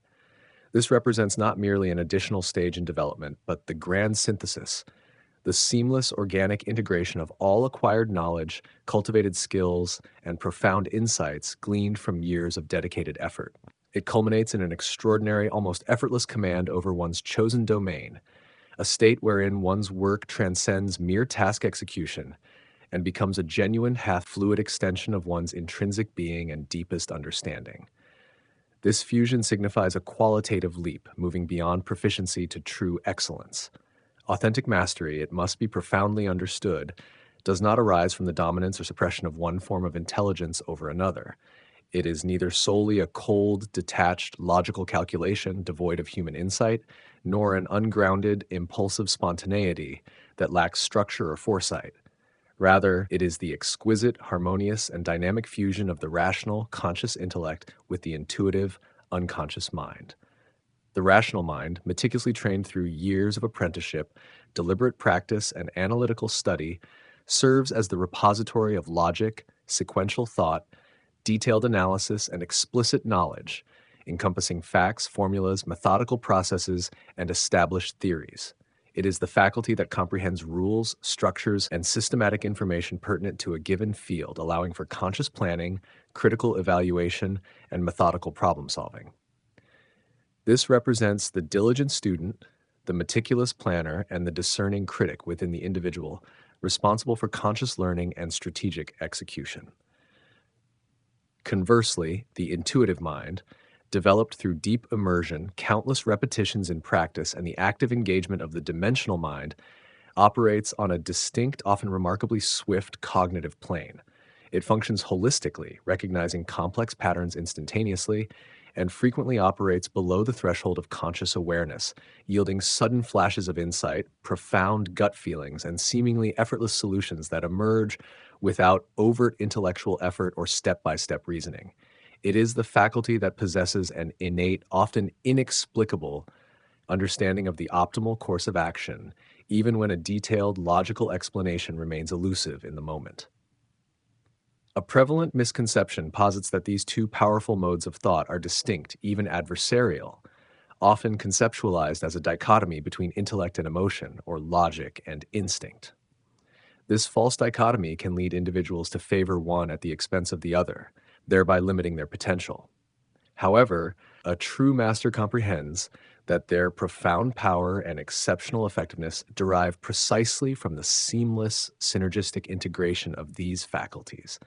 This represents not merely an additional stage in development, but the grand synthesis, the seamless organic integration of all acquired knowledge, cultivated skills, and profound insights gleaned from years of dedicated effort. It culminates in an extraordinary, almost effortless command over one's chosen domain, a state wherein one's work transcends mere task execution and becomes a genuine, half-fluid extension of one's intrinsic being and deepest understanding. This fusion signifies a qualitative leap, moving beyond proficiency to true excellence. Authentic mastery, it must be profoundly understood, does not arise from the dominance or suppression of one form of intelligence over another. It is neither solely a cold, detached, logical calculation devoid of human insight, nor an ungrounded, impulsive spontaneity that lacks structure or foresight. Rather, it is the exquisite, harmonious, and dynamic fusion of the rational, conscious intellect with the intuitive, unconscious mind. The rational mind, meticulously trained through years of apprenticeship, deliberate practice, and analytical study, serves as the repository of logic, sequential thought, detailed analysis, and explicit knowledge, encompassing facts, formulas, methodical processes, and established theories. It is the faculty that comprehends rules, structures, and systematic information pertinent to a given field, allowing for conscious planning, critical evaluation, and methodical problem solving. This represents the diligent student, the meticulous planner, and the discerning critic within the individual, responsible for conscious learning and strategic execution. Conversely, the intuitive mind, developed through deep immersion, countless repetitions in practice, and the active engagement of the dimensional mind, operates on a distinct, often remarkably swift cognitive plane. It functions holistically, recognizing complex patterns instantaneously, and frequently operates below the threshold of conscious awareness, yielding sudden flashes of insight, profound gut feelings, and seemingly effortless solutions that emerge without overt intellectual effort or step-by-step reasoning. It is the faculty that possesses an innate, often inexplicable, understanding of the optimal course of action, even when a detailed, logical explanation remains elusive in the moment. A prevalent misconception posits that these two powerful modes of thought are distinct, even adversarial, often conceptualized as a dichotomy between intellect and emotion, or logic and instinct. This false dichotomy can lead individuals to favor one at the expense of the other, thereby limiting their potential. However, a true master comprehends that their profound power and exceptional effectiveness derive precisely from the seamless, synergistic integration of these faculties.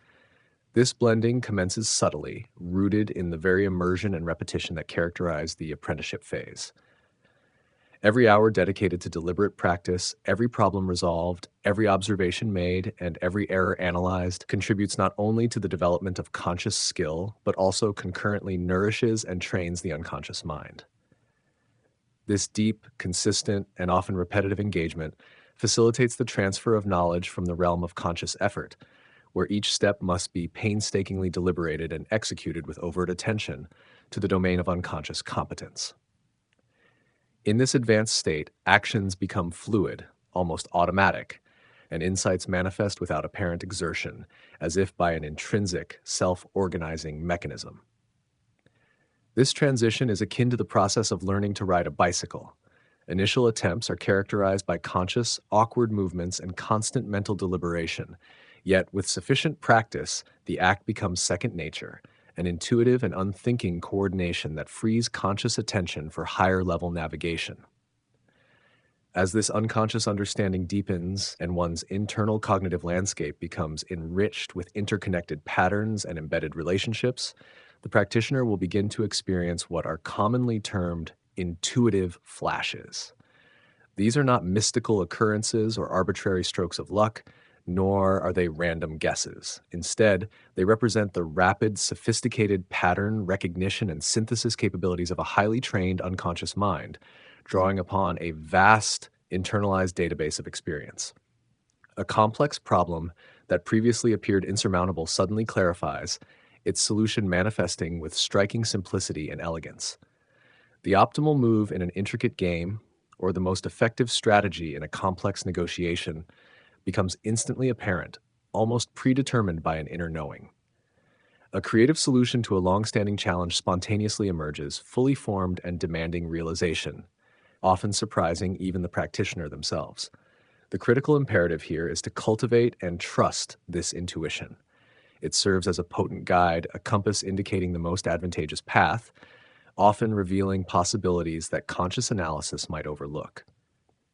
This blending commences subtly, rooted in the very immersion and repetition that characterize the apprenticeship phase. Every hour dedicated to deliberate practice, every problem resolved, every observation made, and every error analyzed contributes not only to the development of conscious skill, but also concurrently nourishes and trains the unconscious mind. This deep, consistent, and often repetitive engagement facilitates the transfer of knowledge from the realm of conscious effort, where each step must be painstakingly deliberated and executed with overt attention, to the domain of unconscious competence. In this advanced state, actions become fluid, almost automatic, and insights manifest without apparent exertion, as if by an intrinsic, self-organizing mechanism. This transition is akin to the process of learning to ride a bicycle, Initial attempts are characterized by conscious, awkward movements and constant mental deliberation. Yet, with sufficient practice, the act becomes second nature, an intuitive and unthinking coordination that frees conscious attention for higher level navigation. As this unconscious understanding deepens and one's internal cognitive landscape becomes enriched with interconnected patterns and embedded relationships, the practitioner will begin to experience what are commonly termed intuitive flashes. These are not mystical occurrences or arbitrary strokes of luck, nor are they random guesses. Instead, they represent the rapid, sophisticated pattern recognition and synthesis capabilities of a highly trained unconscious mind, drawing upon a vast internalized database of experience. A complex problem that previously appeared insurmountable suddenly clarifies, its solution manifesting with striking simplicity and elegance. The optimal move in an intricate game, or the most effective strategy in a complex negotiation, becomes instantly apparent, almost predetermined by an inner knowing. A creative solution to a long-standing challenge spontaneously emerges, fully formed and demanding realization, often surprising even the practitioner themselves. The critical imperative here is to cultivate and trust this intuition. It serves as a potent guide, a compass indicating the most advantageous path, often revealing possibilities that conscious analysis might overlook.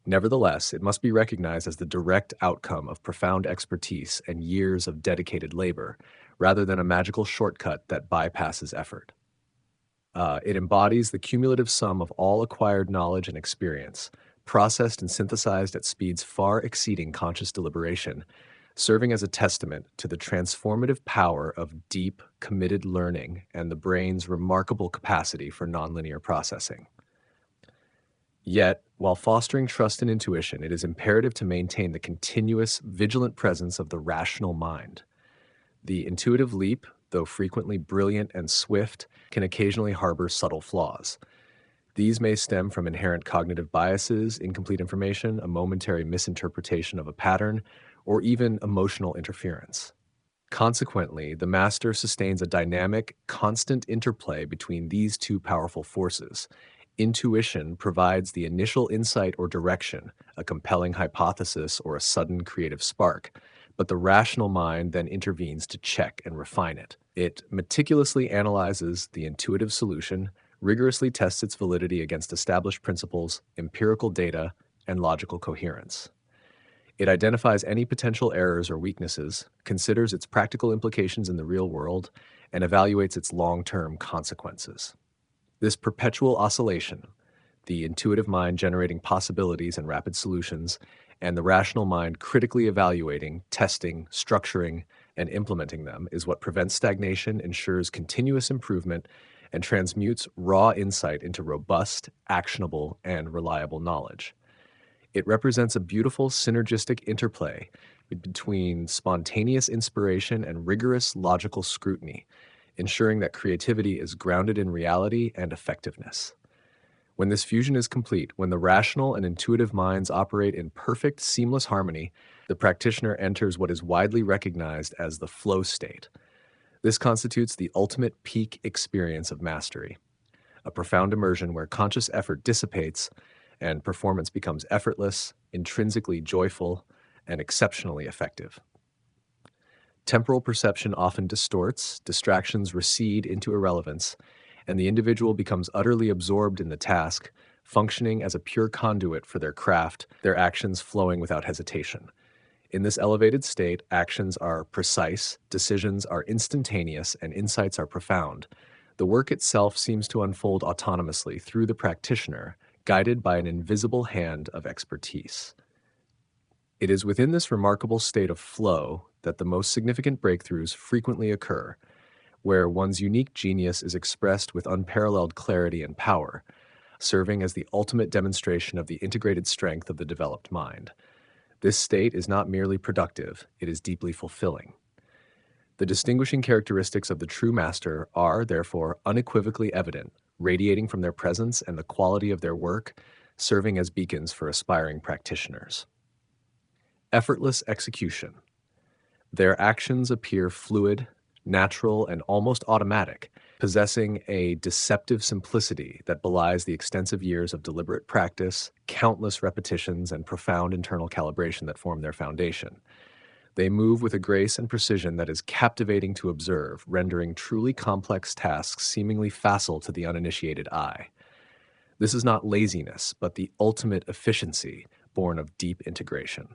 Nevertheless, it must be recognized as the direct outcome of profound expertise and years of dedicated labor, rather than a magical shortcut that bypasses effort. It embodies the cumulative sum of all acquired knowledge and experience, processed and synthesized at speeds far exceeding conscious deliberation, serving as a testament to the transformative power of deep, committed learning and the brain's remarkable capacity for nonlinear processing. Yet, while fostering trust and intuition, it is imperative to maintain the continuous, vigilant presence of the rational mind. The intuitive leap, though frequently brilliant and swift, can occasionally harbor subtle flaws. These may stem from inherent cognitive biases, incomplete information, a momentary misinterpretation of a pattern, or even emotional interference. Consequently, the master sustains a dynamic, constant interplay between these two powerful forces. Intuition provides the initial insight or direction, a compelling hypothesis or a sudden creative spark, but the rational mind then intervenes to check and refine it. It meticulously analyzes the intuitive solution, rigorously tests its validity against established principles, empirical data, and logical coherence. It identifies any potential errors or weaknesses, considers its practical implications in the real world, and evaluates its long-term consequences. This perpetual oscillation, the intuitive mind generating possibilities and rapid solutions, and the rational mind critically evaluating, testing, structuring, and implementing them, is what prevents stagnation, ensures continuous improvement, and transmutes raw insight into robust, actionable, and reliable knowledge. It represents a beautiful synergistic interplay between spontaneous inspiration and rigorous logical scrutiny, ensuring that creativity is grounded in reality and effectiveness. When this fusion is complete, when the rational and intuitive minds operate in perfect, seamless harmony, the practitioner enters what is widely recognized as the flow state. This constitutes the ultimate peak experience of mastery, a profound immersion where conscious effort dissipates and performance becomes effortless, intrinsically joyful, and exceptionally effective. Temporal perception often distorts, distractions recede into irrelevance, and the individual becomes utterly absorbed in the task, functioning as a pure conduit for their craft, their actions flowing without hesitation. In this elevated state, actions are precise, decisions are instantaneous, and insights are profound. The work itself seems to unfold autonomously through the practitioner, guided by an invisible hand of expertise. It is within this remarkable state of flow that the most significant breakthroughs frequently occur, where one's unique genius is expressed with unparalleled clarity and power, serving as the ultimate demonstration of the integrated strength of the developed mind. This state is not merely productive, it is deeply fulfilling. The distinguishing characteristics of the true master are, therefore, unequivocally evident, radiating from their presence and the quality of their work, serving as beacons for aspiring practitioners. Effortless execution. Their actions appear fluid, natural, and almost automatic, possessing a deceptive simplicity that belies the extensive years of deliberate practice, countless repetitions, and profound internal calibration that form their foundation. They move with a grace and precision that is captivating to observe, rendering truly complex tasks seemingly facile to the uninitiated eye. This is not laziness, but the ultimate efficiency born of deep integration.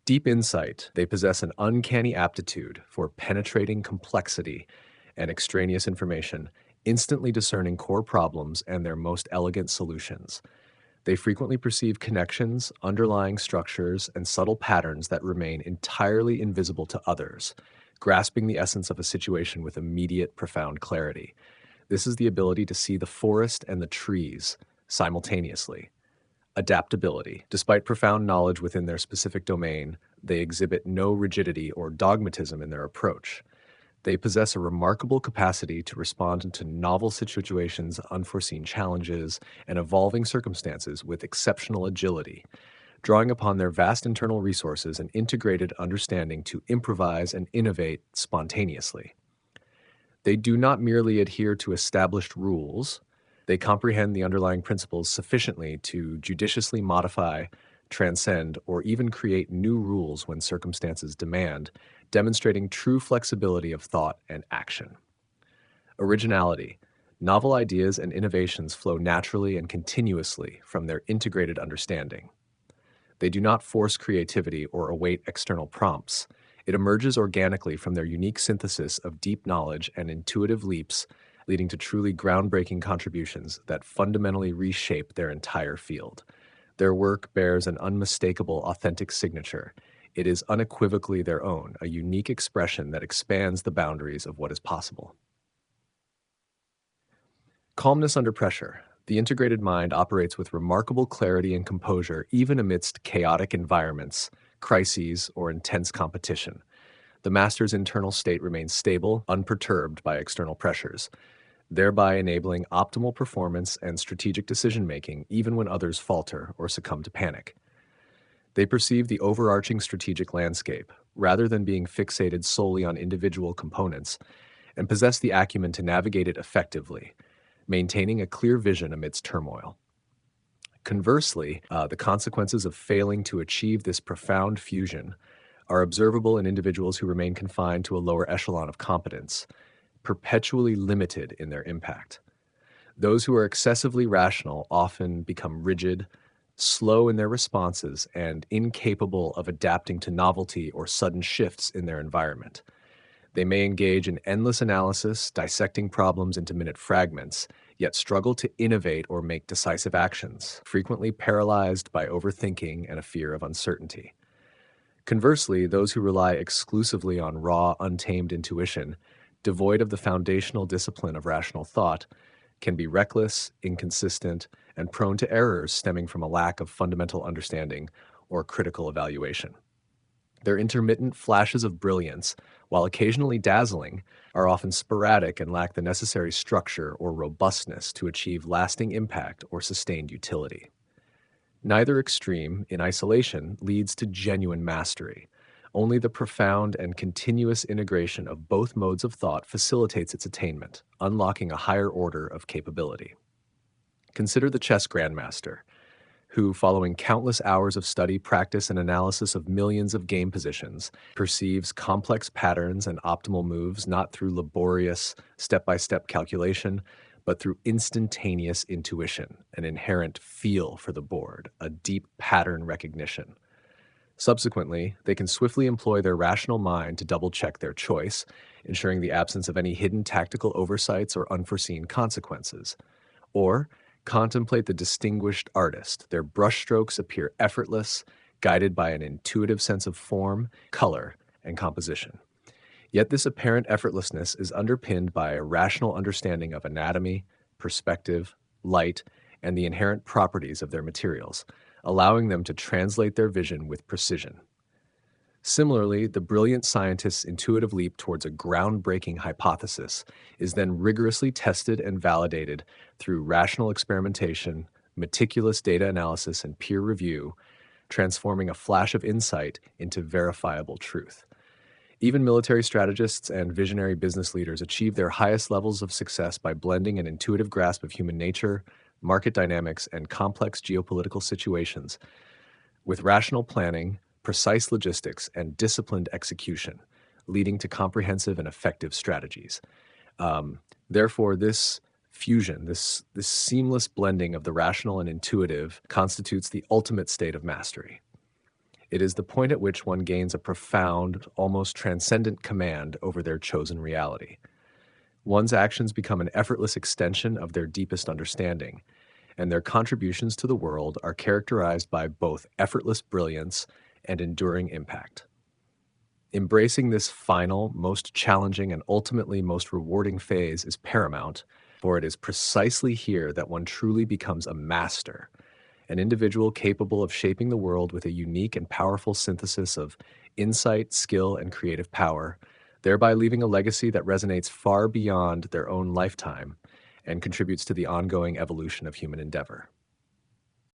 Deep insight, they possess an uncanny aptitude for penetrating complexity and extraneous information, instantly discerning core problems and their most elegant solutions. They frequently perceive connections, underlying structures, and subtle patterns that remain entirely invisible to others, grasping the essence of a situation with immediate, profound clarity. This is the ability to see the forest and the trees simultaneously. Adaptability. Despite profound knowledge within their specific domain, they exhibit no rigidity or dogmatism in their approach. They possess a remarkable capacity to respond to novel situations, unforeseen challenges, and evolving circumstances with exceptional agility, drawing upon their vast internal resources and integrated understanding to improvise and innovate spontaneously. They do not merely adhere to established rules, they comprehend the underlying principles sufficiently to judiciously modify, transcend, or even create new rules when circumstances demand, demonstrating true flexibility of thought and action. Originality. Novel ideas and innovations flow naturally and continuously from their integrated understanding. They do not force creativity or await external prompts. It emerges organically from their unique synthesis of deep knowledge and intuitive leaps, leading to truly groundbreaking contributions that fundamentally reshape their entire field. Their work bears an unmistakable, authentic signature. It is unequivocally their own, a unique expression that expands the boundaries of what is possible. Calmness under pressure. The integrated mind operates with remarkable clarity and composure even amidst chaotic environments, crises, or intense competition. The master's internal state remains stable, unperturbed by external pressures, thereby enabling optimal performance and strategic decision-making even when others falter or succumb to panic. They perceive the overarching strategic landscape, rather than being fixated solely on individual components, and possess the acumen to navigate it effectively, maintaining a clear vision amidst turmoil. Conversely, the consequences of failing to achieve this profound fusion are observable in individuals who remain confined to a lower echelon of competence, perpetually limited in their impact. Those who are excessively rational often become rigid, slow in their responses, and incapable of adapting to novelty or sudden shifts in their environment. They may engage in endless analysis, dissecting problems into minute fragments, yet struggle to innovate or make decisive actions, frequently paralyzed by overthinking and a fear of uncertainty. Conversely, those who rely exclusively on raw, untamed intuition, devoid of the foundational discipline of rational thought, can be reckless, inconsistent, and prone to errors stemming from a lack of fundamental understanding or critical evaluation. Their intermittent flashes of brilliance, while occasionally dazzling, are often sporadic and lack the necessary structure or robustness to achieve lasting impact or sustained utility. Neither extreme, in isolation, leads to genuine mastery. Only the profound and continuous integration of both modes of thought facilitates its attainment, unlocking a higher order of capability. Consider the chess grandmaster, who, following countless hours of study, practice, and analysis of millions of game positions, perceives complex patterns and optimal moves not through laborious, step-by-step calculation, but through instantaneous intuition, an inherent feel for the board, a deep pattern recognition. Subsequently, they can swiftly employ their rational mind to double-check their choice, ensuring the absence of any hidden tactical oversights or unforeseen consequences. Or contemplate the distinguished artist. Their brushstrokes appear effortless, guided by an intuitive sense of form, color, and composition. Yet this apparent effortlessness is underpinned by a rational understanding of anatomy, perspective, light, and the inherent properties of their materials, allowing them to translate their vision with precision. Similarly, the brilliant scientist's intuitive leap towards a groundbreaking hypothesis is then rigorously tested and validated through rational experimentation, meticulous data analysis, and peer review, transforming a flash of insight into verifiable truth. Even military strategists and visionary business leaders achieve their highest levels of success by blending an intuitive grasp of human nature, market dynamics, and complex geopolitical situations with rational planning, precise logistics, and disciplined execution, leading to comprehensive and effective strategies. Therefore, this fusion, this seamless blending of the rational and intuitive constitutes the ultimate state of mastery. It is the point at which one gains a profound, almost transcendent command over their chosen reality. One's actions become an effortless extension of their deepest understanding, and their contributions to the world are characterized by both effortless brilliance and enduring impact. Embracing this final, most challenging, and ultimately most rewarding phase is paramount, for it is precisely here that one truly becomes a master, an individual capable of shaping the world with a unique and powerful synthesis of insight, skill, and creative power, thereby leaving a legacy that resonates far beyond their own lifetime and contributes to the ongoing evolution of human endeavor.